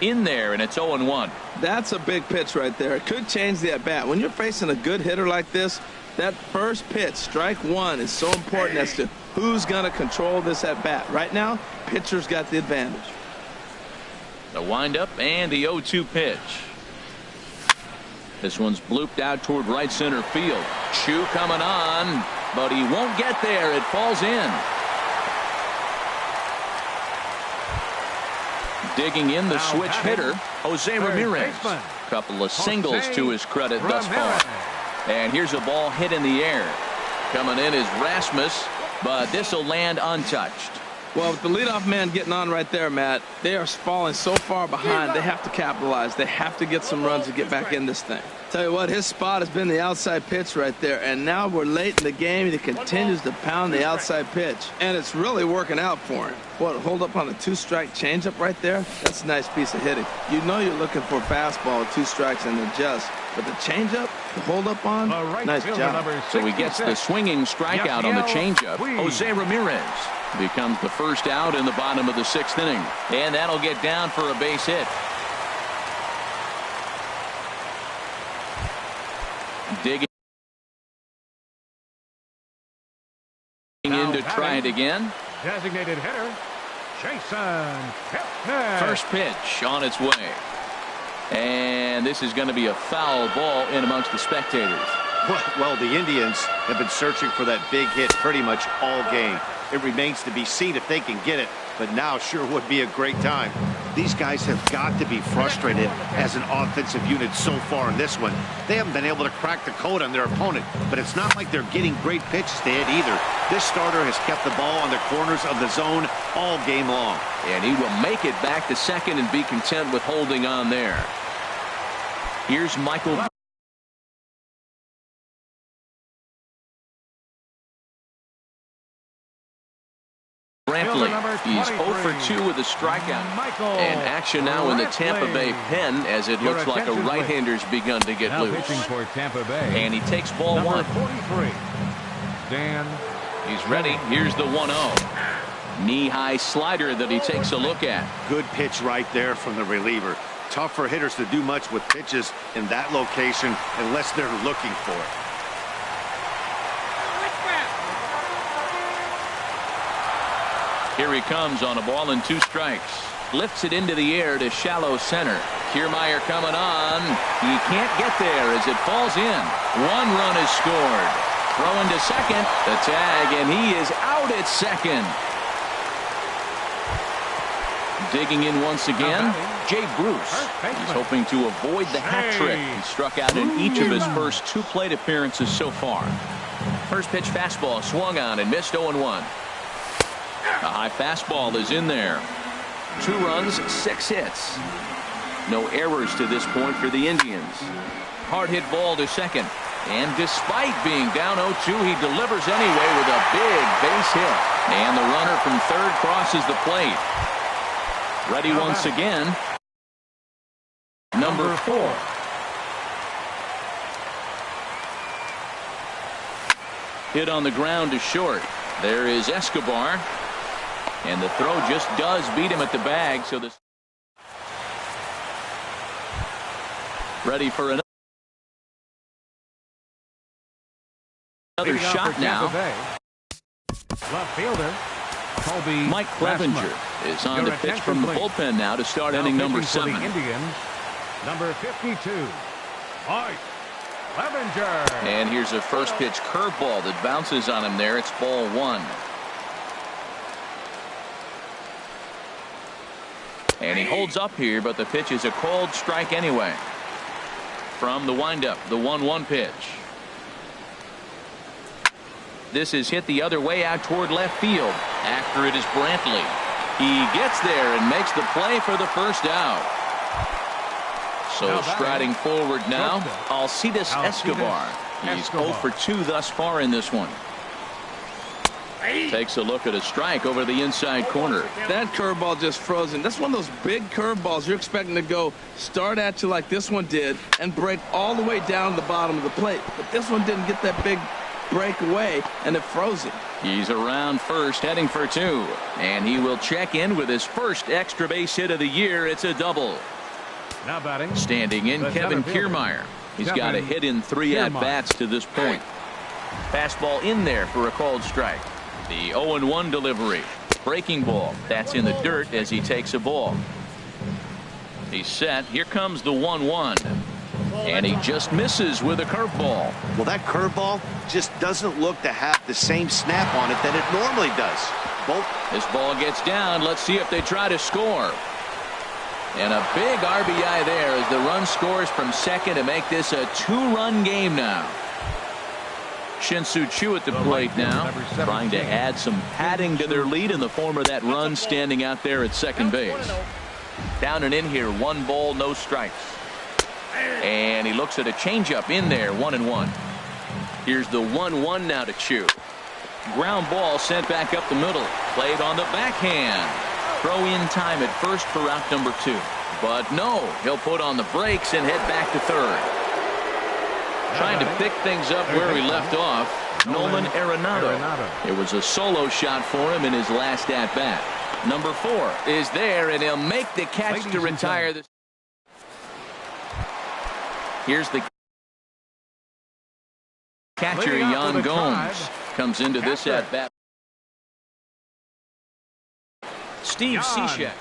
In there, and it's 0-1. That's a big pitch right there. It could change the at-bat. When you're facing a good hitter like this, that first pitch, strike one, is so important as to who's going to control this at-bat. Right now, pitcher's got the advantage. The windup and the 0-2 pitch. This one's blooped out toward right center field. Chu coming on, but he won't get there. It falls in. Digging in the switch hitter, Jose Ramirez. Couple of singles to his credit thus far. And here's a ball hit in the air. Coming in is Rasmus, but this will land untouched. Well, with the leadoff man getting on right there, Matt, they are falling so far behind, they have to capitalize. They have to get some runs to get back in this thing. Tell you what, his spot has been the outside pitch right there, and now we're late in the game, and he continues to pound the outside pitch, and it's really working out for him. What, hold up on a 2-strike changeup right there? That's a nice piece of hitting. You know you're looking for a fastball with 2 strikes and adjust, but the changeup, the hold up on, nice job. So he gets the swinging strikeout on the changeup. Jose Ramirez becomes the first out in the bottom of the 6th inning, and that'll get down for a base hit. Digging in to try it again. Designated hitter, Jason Kepner. First pitch on its way. And this is going to be a foul ball in amongst the spectators. Well, the Indians have been searching for that big hit pretty much all game. It remains to be seen if they can get it, but now sure would be a great time. These guys have got to be frustrated as an offensive unit so far in this one. They haven't been able to crack the code on their opponent, but it's not like they're getting great pitches to hit either. This starter has kept the ball on the corners of the zone all game long. And he will make it back to second and be content with holding on there. Here's Michael Brantley. He's 0 for 2 with a strikeout. And action now in the Tampa Bay pen as it looks like a right-hander's begun to get loose. For Tampa Bay. And he takes ball 1. 43. Dan. He's ready. Here's the 1-0. Knee-high slider that he takes a look at. Good pitch right there from the reliever. Tough for hitters to do much with pitches in that location unless they're looking for it. Here he comes on a ball and 2 strikes. Lifts it into the air to shallow center. Kiermaier coming on. He can't get there as it falls in. 1 run is scored. Throwing to second. The tag, and he is out at second. Digging in once again, Jay Bruce. He's hoping to avoid the hat trick. He struck out in each of his first 2 plate appearances so far. First pitch fastball swung on and missed 0-1. A high fastball is in there. 2 runs, 6 hits. No errors to this point for the Indians. Hard hit ball to second. And despite being down 0-2, he delivers anyway with a big base hit. And the runner from third crosses the plate. Ready once again. Number 4. Hit on the ground to short. There is Escobar. And the throw just does beat him at the bag. So this ready for another shot now. Left fielder Mike Clevenger is on to pitch from the bullpen now to start inning number 7. Indians, number 52, Mike Clevenger. And here's a first pitch curveball that bounces on him there. It's ball 1. And he holds up here, but the pitch is a called strike anyway. From the windup, the 1-1 pitch. This is hit the other way out toward left field. After it is Brantley. He gets there and makes the play for the first out. So striding forward now, Alcides Escobar. He's 0 for 2 thus far in this one. Takes a look at a strike over the inside corner. That curveball just frozen. That's one of those big curveballs you're expecting to go start at you like this one did and break all the way down to the bottom of the plate. But this one didn't get that big breakaway, and it froze him. He's around first, heading for two. And he will check in with his first extra base hit of the year. It's a double. Now batting. Standing in, Kevin Kiermaier. He's got a hit in 3 at-bats to this point. Fastball in there for a called strike. The 0-1 delivery. Breaking ball. That's in the dirt as he takes a ball. He's set. Here comes the 1-1. And he just misses with a curveball. Well, that curveball just doesn't look to have the same snap on it that it normally does. This ball gets down. Let's see if they try to score. And a big RBI there as the run scores from second to make this a 2-run game now. Shin-Soo Choo at the plate now, trying to add some padding to their lead in the form of that run standing out there at second base. Down and in here, 1 ball, no strikes. And he looks at a changeup in there, 1-1. Here's the 1-1 now to Choo. Ground ball sent back up the middle. Played on the backhand. Throw in time at first for out number 2. But no, he'll put on the brakes and head back to third. Trying to pick things up where he left off, Nolan Arenado. It was a solo shot for him in his last at-bat. Number 4 is there, and he'll make the catch to retire this. Here's the catcher, Yan Gomes, comes into this at-bat. Steve Cishek.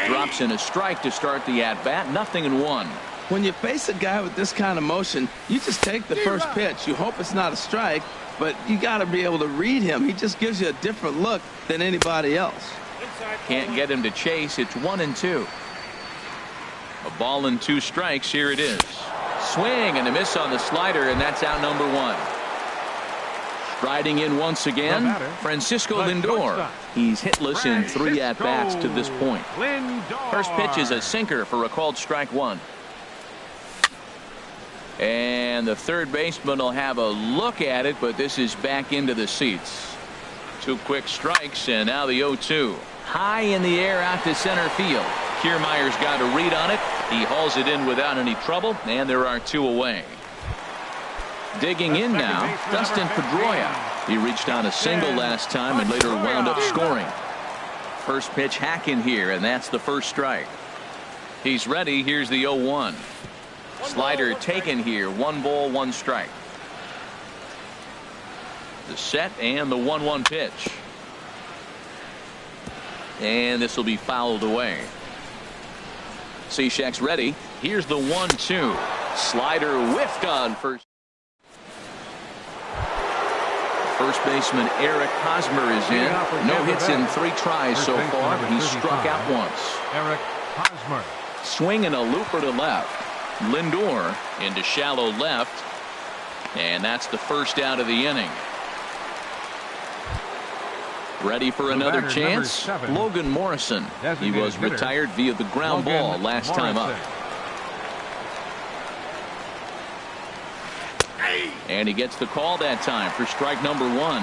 Drops in a strike to start the at-bat. 0-1. When you face a guy with this kind of motion, you just take the first pitch. You hope it's not a strike, but you got to be able to read him. He just gives you a different look than anybody else. Can't get him to chase. It's 1-2. A ball and 2 strikes. Here it is. Swing and a miss on the slider, and that's out number 1. Striding in once again, Francisco Lindor. He's hitless in 3 at-bats to this point. First pitch is a sinker for a called strike 1. And the third baseman will have a look at it, but this is back into the seats. 2 quick strikes, and now the 0-2. High in the air out to center field. Kiermaier's got a read on it. He hauls it in without any trouble, and there are 2 away. Digging in now, Dustin Pedroia. He reached on a single last time and later wound up scoring. First pitch hack in here, and that's the first strike. He's ready. Here's the 0-1. Slider taken here. 1 ball, 1 strike. The set and the 1-1 pitch. And this will be fouled away. Cishek's ready. Here's the 1-2. Slider whiffed on first. First baseman Eric Hosmer is in. No hits in 3 tries so far. He's struck out once. Eric Hosmer. Swing and a looper to left. Lindor into shallow left. And that's the first out of the inning. Ready for another chance? Logan Morrison. He was retired via the ground ball last time up. And he gets the call that time for strike number 1.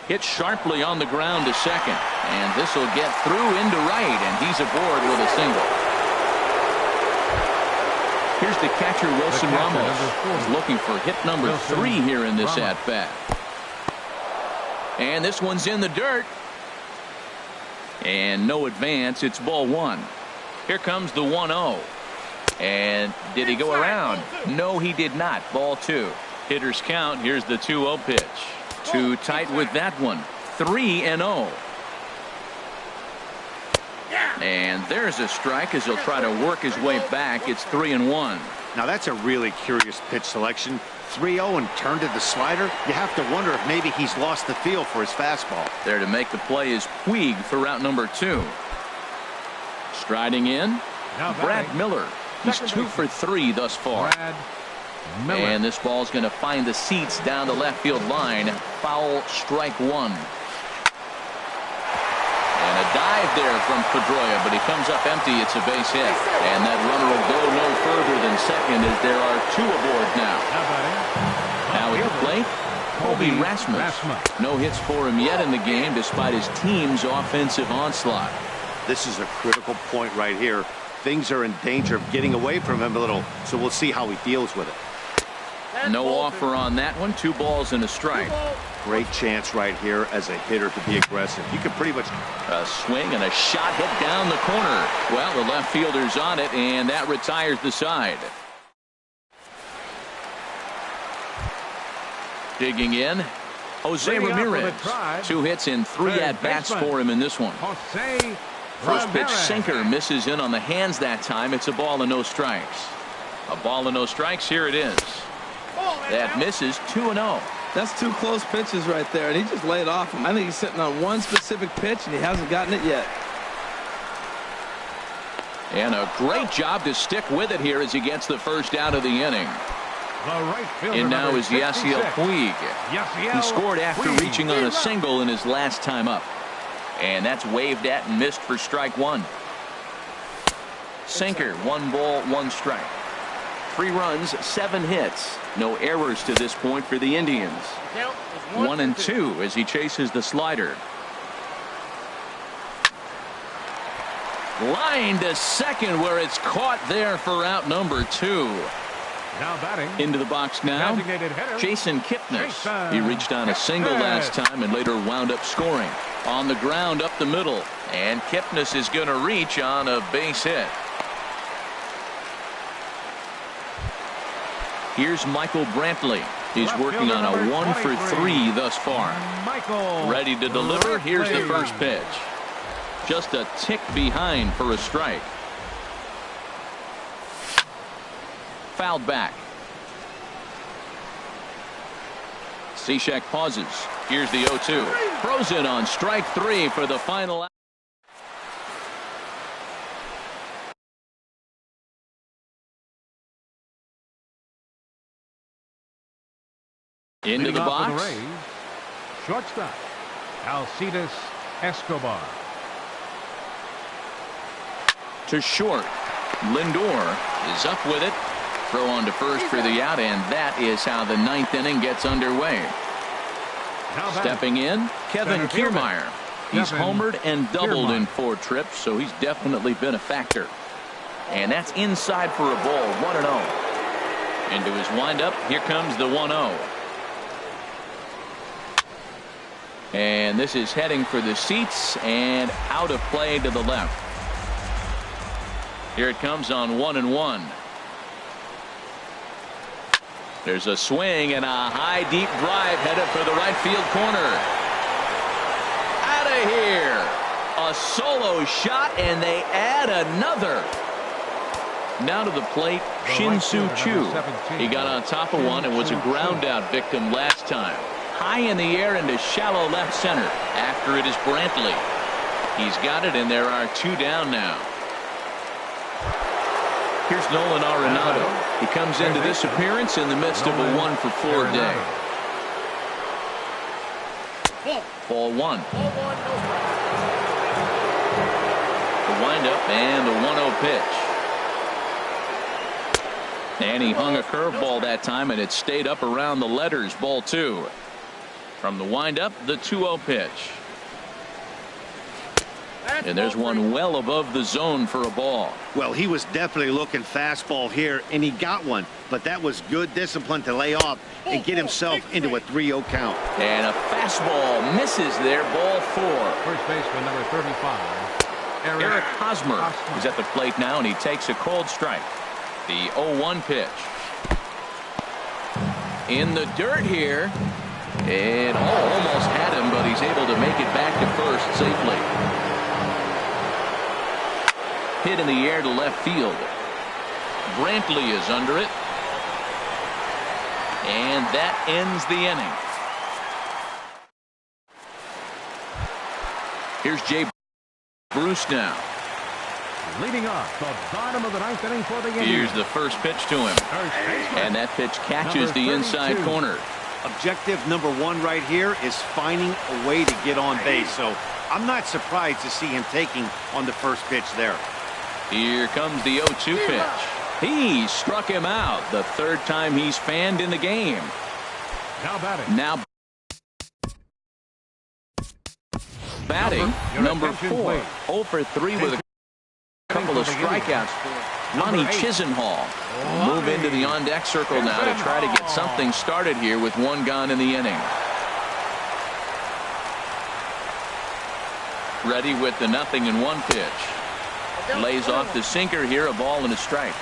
Hit sharply on the ground to second. And this will get through into right, and he's aboard with a single. Here's the catcher, Wilson Ramos. He's looking for hit number 3 here in this at-bat. And this one's in the dirt. And no advance. It's ball 1. Here comes the 1-0. And did he go around? No, he did not. Ball 2. Hitters count. Here's the 2-0 pitch. Too tight with that one. 3-0. And there's a strike as he'll try to work his way back. It's 3-1. Now that's a really curious pitch selection. 3-0 and turned to the slider. You have to wonder if maybe he's lost the feel for his fastball. There to make the play is Puig for route number 2. Striding in, Brad Miller. He's 2 for 3 thus far. And this ball's going to find the seats down the left field line. Foul, strike 1. And a dive there from Pedroia, but he comes up empty. It's a base hit. And that runner will go no further than second as there are 2 aboard now. Now at the plate, Kobe Rasmus. No hits for him yet in the game despite his team's offensive onslaught. This is a critical point right here. Things are in danger of getting away from him a little, so we'll see how he deals with it. No offer on that one. 2 balls and a strike. Great chance right here as a hitter to be aggressive. You can pretty much... A swing and a shot hit down the corner. Well, the left fielder's on it, and that retires the side. Digging in, Jose Ramirez. 2 hits and 3 at-bats for him in this one. First pitch sinker misses in on the hands that time. It's a ball and no strikes. A ball and no strikes. Here it is. That misses. 2-0. That's 2 close pitches right there, and he just laid off him. I think he's sitting on one specific pitch, and he hasn't gotten it yet. And a great job to stick with it here as he gets the first out of the inning. And now is Yasiel Puig. He scored after reaching on a single in his last time up. And that's waved at and missed for strike 1. Sinker, 1 ball, 1 strike. 3 runs, 7 hits. No errors to this point for the Indians. 1-2 as he chases the slider. Line to second where it's caught there for out number 2. Now batting. Into the box now, Jason Kipnis. He reached on a single last time and later wound up scoring. On the ground up the middle, and Kipnis is going to reach on a base hit. Here's Michael Brantley. He's working on a 1 for 3 thus far. Ready to deliver. Here's the first pitch. Just a tick behind for a strike. Fouled back. Cishek pauses. Here's the 0-2. Throws it on strike 3 for the final out. Into the box. Shortstop, Alcides Escobar. To short. Lindor is up with it. Throw on to first for the out, and that is how the 9th inning gets underway. Stepping in, Kevin Kiermaier. He's homered and doubled in 4 trips, so he's definitely been a factor. And that's inside for a ball, 1-0. Into his windup, here comes the 1-0. And this is heading for the seats and out of play to the left. Here it comes on 1-1. There's a swing and a high deep drive headed for the right field corner. Out of here. A solo shot, and they add another. Now to the plate, Shin-Soo Choo. He got on top of one and was a ground out victim last time. High in the air into shallow left center. After it is Brantley. He's got it, and there are 2 down now. Here's Nolan Arenado. He comes into this appearance in the midst of a 1 for 4 day. Ball 1. The windup and the 1-0 pitch. And he hung a curveball that time, and it stayed up around the letters. Ball 2. From the windup, the 2-0 pitch. And there's one well above the zone for a ball. Well, he was definitely looking fastball here, and he got one. But that was good discipline to lay off and get himself into a 3-0 count. And a fastball misses there. Ball 4. First baseman number 35. Eric Hosmer is at the plate now, and he takes a cold strike. The 0-1 pitch. In the dirt here. And almost had him, but he's able to make it back to first safely. Hit in the air to left field. Brantley is under it. And that ends the inning. Here's Jay Bruce now. Leading off the bottom of the 9th inning for the Indians. Here's the first pitch to him. And that pitch catches the inside corner. Objective number 1 right here is finding a way to get on base. So I'm not surprised to see him taking on the first pitch there. Here comes the 0-2 pitch. He struck him out, the third time he's fanned in the game. Now batting. Now batting, number 4. 0 for 3 with a couple of strikeouts. Lonnie Chisenhall will move into the on-deck circle now to try to get something started here with 1 gone in the inning. Ready with the 0-1 pitch. Lays off the sinker here, a ball and a strike.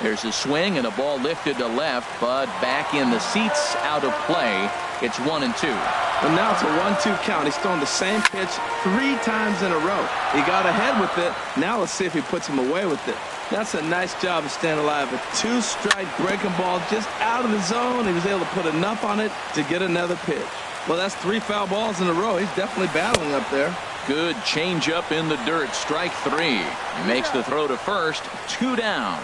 There's a swing and a ball lifted to left, but back in the seats, out of play. It's 1-2. And now it's a 1-2 count. He's thrown the same pitch 3 times in a row. He got ahead with it. Now let's see if he puts him away with it. That's a nice job of staying alive. A 2-strike breaking ball just out of the zone. He was able to put enough on it to get another pitch. Well, that's 3 foul balls in a row. He's definitely battling up there. Good changeup in the dirt. Strike 3. He makes the throw to first. 2 down.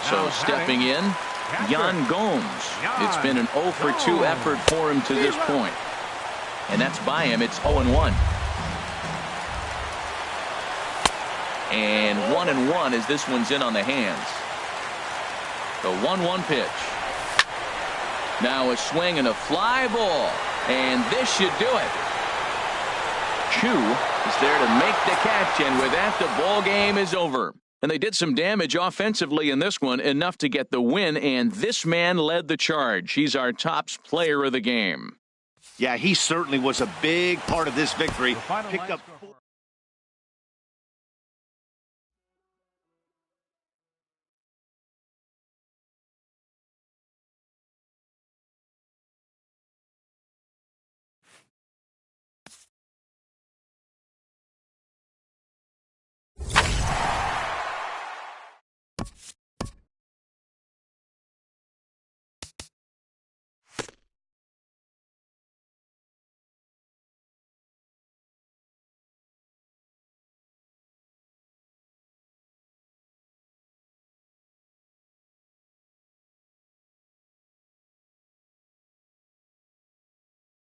So stepping in, Yan Gomes. It's been an 0 for 2 effort for him to this point. And that's by him. It's 0-1. And 1-1 as this one's in on the hands. The 1-1 pitch. Now a swing and a fly ball. And this should do it. Chu is there to make the catch. And with that, the ball game is over. And they did some damage offensively in this one, enough to get the win, and this man led the charge. He's our top player of the game. Yeah, he certainly was a big part of this victory. Picked up